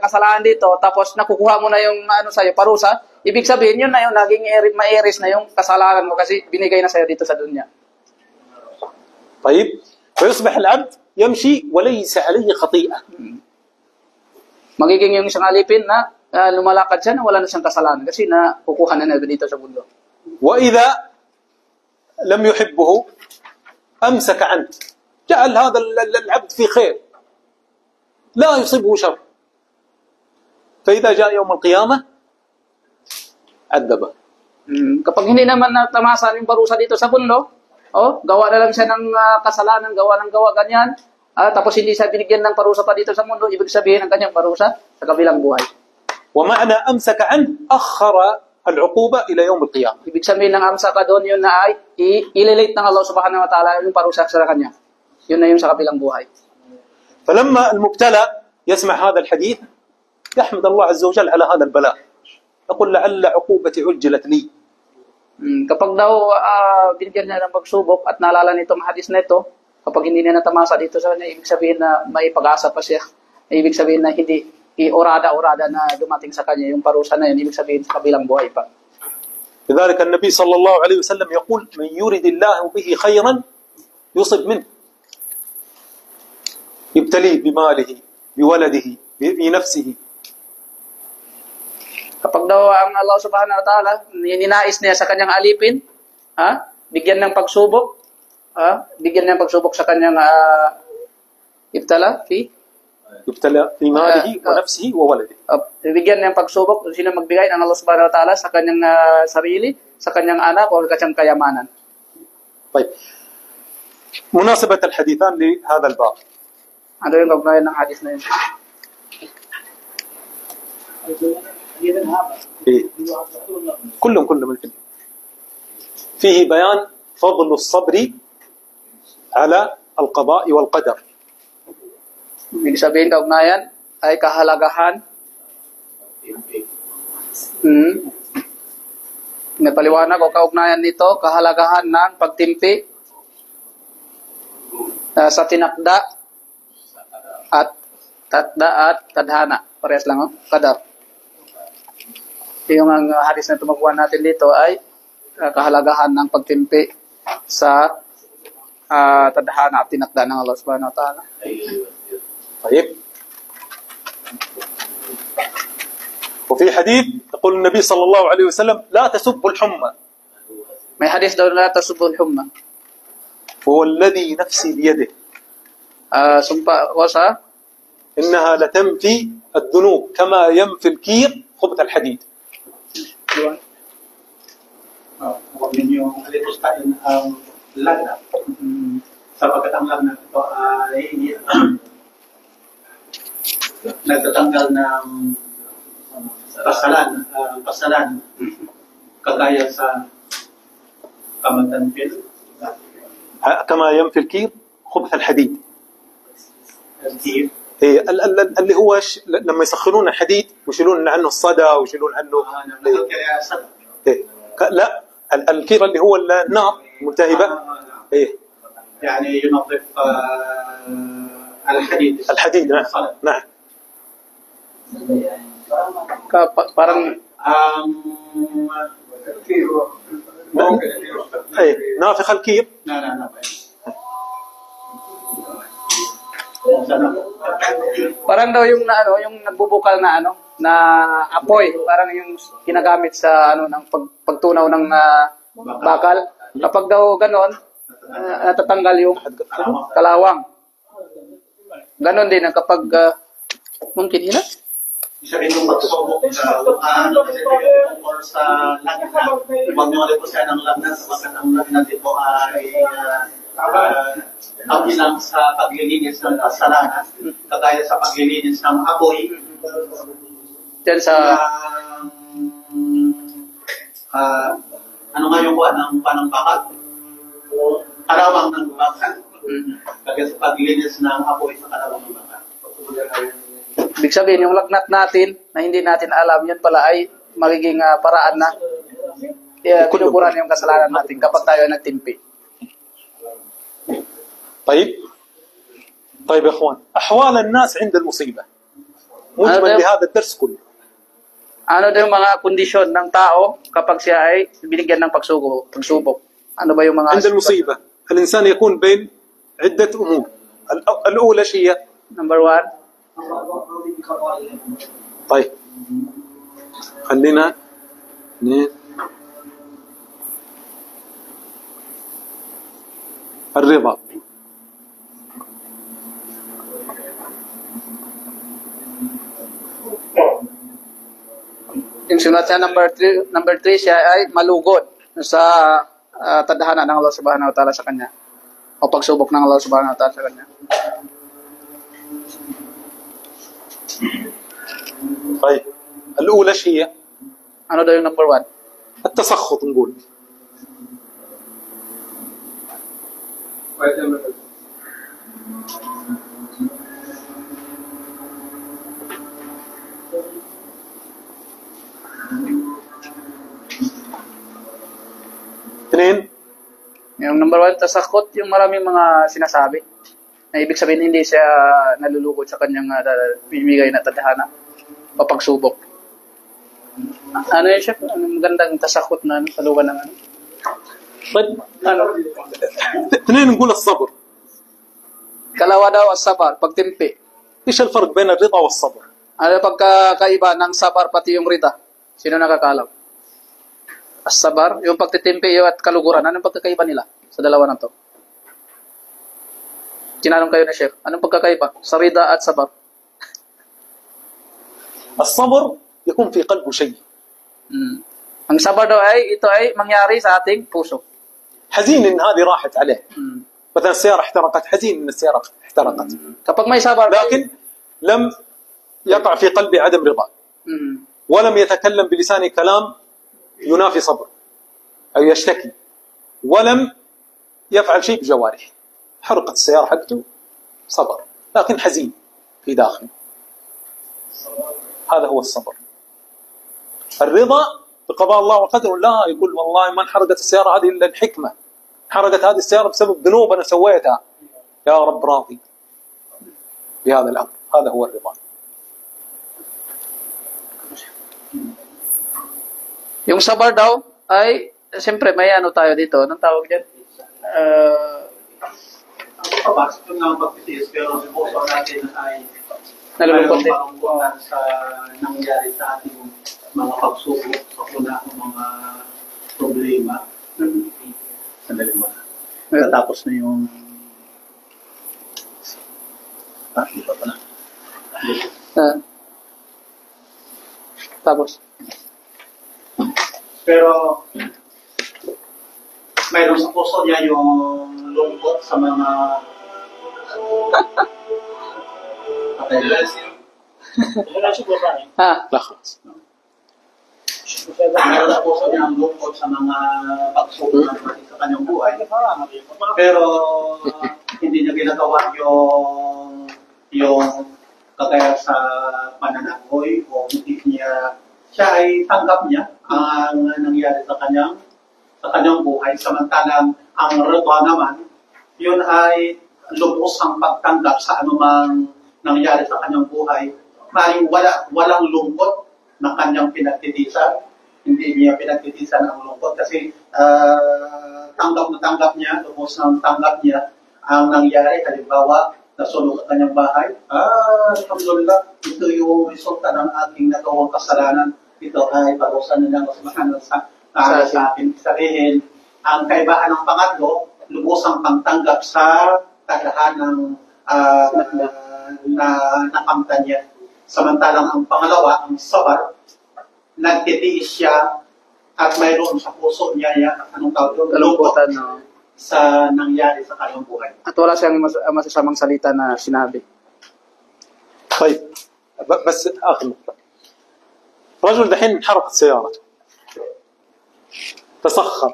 B: kasalanan dito tapos nakukuha mo na yung sa'yo, parusa, ibig sabihin yun na yung naging ma-erase na yung kasalanan mo kasi binigay na sa'yo dito sa dunya.
A: طيب فيصبح العبد يمشي وليس عليه خطيئة.
B: Magiging yung isang alipin na lumalakad siya na wala na siyang kasalanan kasi nakukuha na dito sa mundo.
A: وإذا لم يحبه أمسك عنه جعل هذا العبد في خير لا يصيبه شر فإذا جاء يوم القيامة عذبه.
B: Kapag hindi naman natamasa yung parusa dito sa mundo, gawa na lang siya ng kasalanan, gawa ganyan, Tapos hindi siya binigyan ng parusa pa dito sa mundo, ibig sabihin ang kanyang parusa sa kabilang buhay.
A: ومعنى أمسك عنه أخر العقوبة إلى يوم القيامة.
B: Ibig sabihin ng amsaka doon, yun na ay ililate ng Allah subhanahu wa ta'ala yung parusa sa kanya. Yun na yung sa kabilang buhay.
A: فلما المبتلى يسمع هذا الحديث يحمد الله عز وجل على هذا البلاء. يقول لعل عقوبتي عجلت لي.
B: Kapag daw binigyan niya ng pagsubok at naalala nitong hadis na ito, kapag hindi niya natamasa dito sa kanya, ibig sabihin na may pag-asa pa siya. Ibig sabihin na hindi orada-orada na dumating sa kanya yung parusa na yun, ibig sabihin sa kabilang buhay pa.
A: لذلك النبي صلى الله عليه وسلم يقول من يرد الله به خيرا يصب منه يبتليه بماله بولده بنفسه.
B: Kapag daw ang Allah subhanahu wa ta'ala ninais niya sa kanyang alipin, bigyan ng pagsubok, bigyan ng pagsubok sa kanyang ibtala
A: يبتلى في ماله ونفسه وولده.
B: Bigyan ng pagsubok, sino magbigay ng Allah subhanahu wa ta'ala sa kanyang sarili, sa kanyang anak o kanyang kayamanan.
A: طيب مناسبة الحديثان لهذا الباب.
B: Ano yung kaugnayan ng hadis na yun?
A: إيه؟ كلهم الكل. فيه بيان فضل الصبر على القضاء والقدر.
B: Ibig sabihin kaugnayan ay kahalagahan. Napaliwanag o kaugnayan nito, kahalagahan ng pagtimpi sa tinakda at tadhana. Parehas lang, kadar. Yung ang hadis na tumagawa natin dito ay kahalagahan ng pagtimpi sa tadhana at tinakda ng Allah subhanahu wa ta'ala.
A: طيب وفي حديث يقول النبي صلى الله عليه وسلم لا تسبوا الحمى.
B: May hadis daw na tasubul humma.
A: هو الذي نفسي بيده.
B: Sumpa ko sa
A: إنها لتنفي الذنوب كما ينفي الكير خبث الحديد.
E: Huwag ninyong alimustahin ang lagnat. Sapagkat ang lagnat ito ay nagtatanggal ng pasalan kagaya sa kamatampil.
A: كما ينفي الكير خبث الحديد.
E: الكير
A: اللي هو لما يسخنون الحديد ويشيلون عنه الصدى ويشيلون عنه لا الكير اللي هو النار ملتهبة.
E: يعني ينظف الحديد. نعم.
B: parang
A: نافخ الكير.
B: parang daw yung yung nagbubukal na na apoy, parang yung ginagamit sa ng pagtunaw ng bakal. Kapag daw ganon, natatanggal yung kalawang. Ganon din kapag mungkin hina.
E: Isa rin yung pagsubok sa or sa lagnat. Huwag nyo ulit po siya ng lagnat sapagkat ang lagnat ito ay kabilang sa paglilinis ng kasalanan, kagaya sa paglilinis ng apoy.
B: Diyan sa
E: ano nga yung kuha ng panang bakal? Karawang ng bakal. Kagaya sa paglilinis ng apoy sa karawang ng bakal.
B: ibig sabihin, yung lagnat natin na hindi natin alam, yun pala ay magiging paraan na kinukuran yung kasalanan natin kapag tayo nagtimpi.
A: طيب يا اخوان احوال الناس عند المصيبه مجمل لهذا الدرس كله.
B: Ano daw yung mga kondisyon ng tao kapag siya ay binigyan ng pagsubok? Ano ba yung mga
A: عند المصيبه الانسان يكون بين عده امور. الاولى هي
B: number 1.
A: طيب خلينا الرضا.
B: Yung sunod sa number 3 siya ay malugod sa tadhana ng Allah subhanahu wa ta'ala sa kanya o pagsubok ng Allah subhanahu wa ta'ala sa kanya.
A: طيب الأولى ايش هي؟
B: Ano daw yung number 1?
A: التسخط نقول. اثنين.
B: Yung number 1, tasakot, yung maraming mga sinasabi. Na ibig sabihin hindi siya nalulukod sa kanyang bibigay na tadhana. Papagsubok. Ano yun siya? Anong magandang tasakot na talugan ng ano?
A: طيب
B: Ano?
A: اثنين نقول الصبر.
B: Kalawa daw as sabar, pagtimpi.
A: ايش الفرق بين الرضا والصبر؟
B: Ano pagkakaiba ng sabar pati yung rida? Sino nakakalam? As sabar, yung pagtitimpi at kaluguran, anong pagkakaiba nila sa dalawa na to? Tinanong kayo ni Chef, anong pagkakaiba sa rida at sabar?
A: الصبر يكون في قلبه شيء.
B: Ang sabar daw ito ay mangyari sa ating puso.
A: حزين ان هذه راحت عليه. مثلا السيارة احترقت، حزين ان السيارة احترقت.
B: Kapag may sabar,
A: لكن لم يقع في قلبي عدم رضا. ولم يتكلم بلسانه كلام ينافي صبر أو يشتكي، ولم يفعل شيء بجوارحه. حرقت السيارة حقته، صبر، لكن حزين في داخله. هذا هو الصبر. الرضا بقضاء الله وقدره، لا يقول والله ما انحرقت السيارة هذه إلا الحكمة، حرقت هذه السيارة بسبب ذنوب أنا سويتها، يا رب راضي بهذا الأمر. هذا هو الرضا.
B: Yung sabar daw ay, siyempre may ano tayo dito, anong tawag dyan?
E: Ang papasok ng pagtitiis, pero ang puso natin ay
B: Nalulungkot din.
E: malungkotan sa nangyari sa ating mga pagsubok, sa kuna ng mga problema. Sandali mo na. Natapos na yung... Di ba pala?
B: Tapos,
E: Pero mayroon sa puso niya yung lungkot sa mga
A: لا خلاص.
E: mayroon sa puso niya ang lungkot sa mga pagsubok na dumating sa kanyang buhay. Pero hindi niya ginagawa yung kagaya sa pananakoy o hindi niya siya ay tanggap niya ang nangyari sa kanyang buhay. Samantalang ang redwa naman, yun ay lubos ang pagtanggap sa anumang nangyari sa kanyang buhay. May walang lungkot na kanyang pinagtitisan. Hindi niya pinagtitisan ang lungkot kasi tanggap niya, lubos ng tanggap niya ang nangyari. Halimbawa, nasunog ang kanyang bahay. Alhamdulillah, ito yung resulta ng aking nagawang kasalanan. Ito ay parusahan ng Allah sa akin. Sabihin, ang kaibahan ng pangatlo, lubos ang pagtanggap sa kadahanang na nakamtan niya. Samantalang ang pangalawa, ang sabar, nagtitiis siya at mayroon sa puso niya anong tawag doon?
B: kalungkotan, no?
E: Sa nangyari sa kanyang buhay.
B: At wala siyang masasamang salita na sinabi.
A: طيب بس آخر نقطة. رجل دحين انحرقت سيارته، تسخر،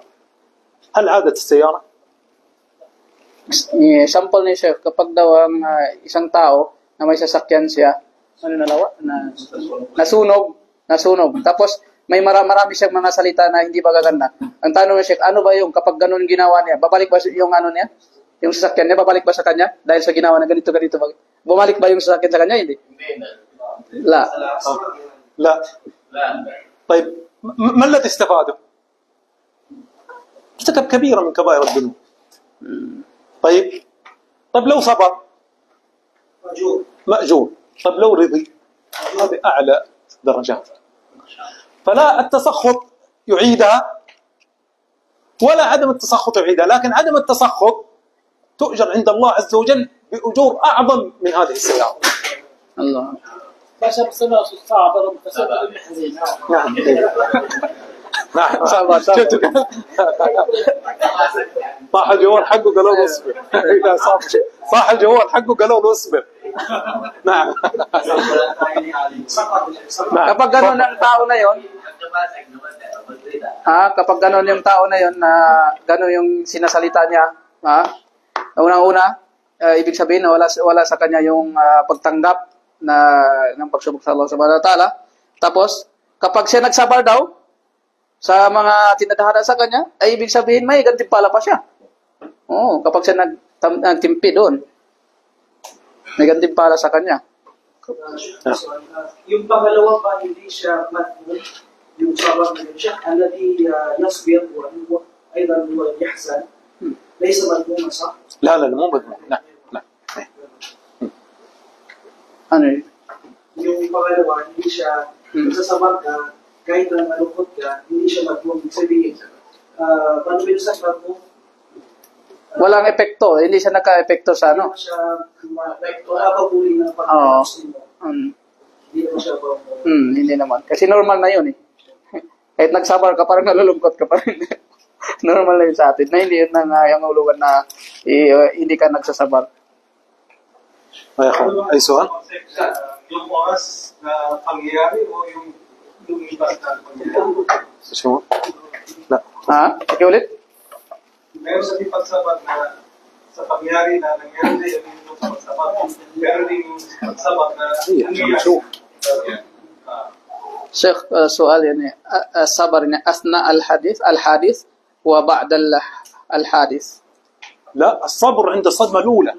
A: هل عادت السيارة؟
B: Sample ni Chef, kapag daw ang isang tao na may sasakyan siya, ano nalawa? Nasunog. Tapos, may marami siyang mga salita na hindi ba gaganda. Ang tanong ni Chef, ano ba yung kapag ganun ginawa niya? Babalik ba yung ano niya? Yung sasakyan niya, babalik ba sa kanya? Dahil sa ginawa na ganito. Bumalik ba yung sasakyan sa kanya? Hindi. La.
A: لا. طيب ما الذي استفاده؟ ارتكب كبيرة من كبائر الذنوب. طيب لو صبر مأجور. طيب لو رضي هذه أعلى درجات. فلا التسخط يعيدها ولا عدم التسخط يعيدها، لكن عدم التسخط تؤجر عند الله عز وجل بأجور أعظم من هذه السيارة.
B: Allah.
F: بشر سنة صعبة ومتسبب بالحزين.
A: نعم. نعم. طاح الجوال حقه قالوا له اصبر. صاح الجوال حقه قالوا له اصبر. نعم نعم
B: Kapag ganun ang tao na yon, kapag ganun yung tao na yon na ganun yung sinasalita niya, unang-una, ibig sabihin na wala sa kanya yung pagtanggap ng pagsubok sa Allah Subhanahu wa Ta'ala. Tapos, kapag siya nagsabar daw sa mga tinadhana sa kanya, ay ibig sabihin may gantimpala pa siya. Oo, kapag siya nagtimpi doon, may gantimpala sa kanya.
F: Yung pangalawa pa, hindi siya matmum, yung sabar na siya, alladhi yasbir wa aydan wa yahzan, laysa matmum صح؟
A: لا لا مو مذموم لا لا
B: Ano yun?
F: Yung pangalawa, hindi siya nagsasabar ka, kahit na malungkot ka, hindi siya matmum. Sabihin, paano binusan matmum?
B: Walang epekto, hindi siya naka-epekto sa ano.
F: Hindi siya nakapaguli ng pagkakas mo. Hindi naman siya
B: Hindi naman. Kasi normal na yun eh. Kahit nagsabar ka, parang nalulungkot ka pa rin. Normal na yun sa atin. Na hindi yun nangangahulugan na hindi ka nagsasabar.
A: أي سؤال؟
D: Yung oras na pangyayari o yung lumipas na pangyayari?
A: شو؟ لا
B: Sige ulit?
D: Meron sa pagsabat na sa pangyayari na nangyari yung sa pagsabat. Meron din yung pagsabat na nangyayari.
B: Sheikh, soal yani sabar ni asna al-hadith wa ba'da al-hadith.
A: لا الصبر عند الصدمة الأولى.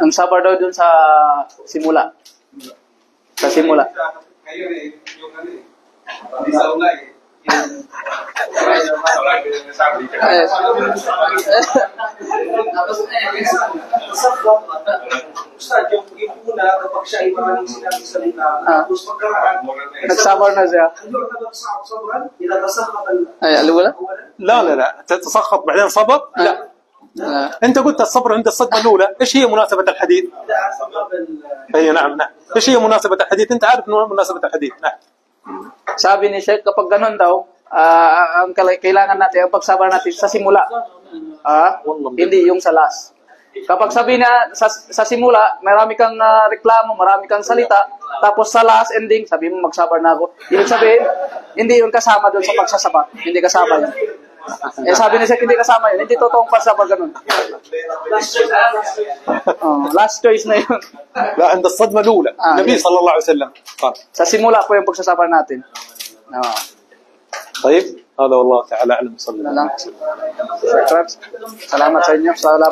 B: Ang sabar daw dun sa simula. Sa simula.
D: Ngayon yung ano hindi sa una
F: Ustad, yung una, kapag siya ay maraming sinabi salita, tapos pagkaraan,
B: nagsabar na siya.
F: ano ang nagsasabaran? Nilatasakapan.
B: Ay, alam mo na?
A: لا لا لا تتسخط بعدين صبر لا أنت قلت الصبر عند الصدمة الأولى. إيش هي مناسبة الحديث؟ أي نعم نعم. إيش هي مناسبة الحديث؟ أنت عارف مناسبة الحديث. نعم.
B: Sabi ni Sheikh, kapag ganun daw, ang kailangan natin, ang pagsabar natin sa simula. Hindi yung sa last. Kapag sabi na sa simula, marami kang reklamo, marami kang salita, tapos sa last ending, sabi mo magsabar na ako. Ibig sabihin, hindi yun kasama doon sa pagsasabar. Hindi kasama yun. Sabi ni Sheikh, hindi kasama yun. Hindi totoong pagsabar ganun. Last choice na yun.
A: لا عند الصدمة الأولى. النبي صلى الله عليه وسلم قال.
B: Sa simula po yung pagsasabar natin.
A: طيب هذا والله تعالى أعلم. صلى الله عليه وسلم.
B: Salamat sa inyo. Salamat.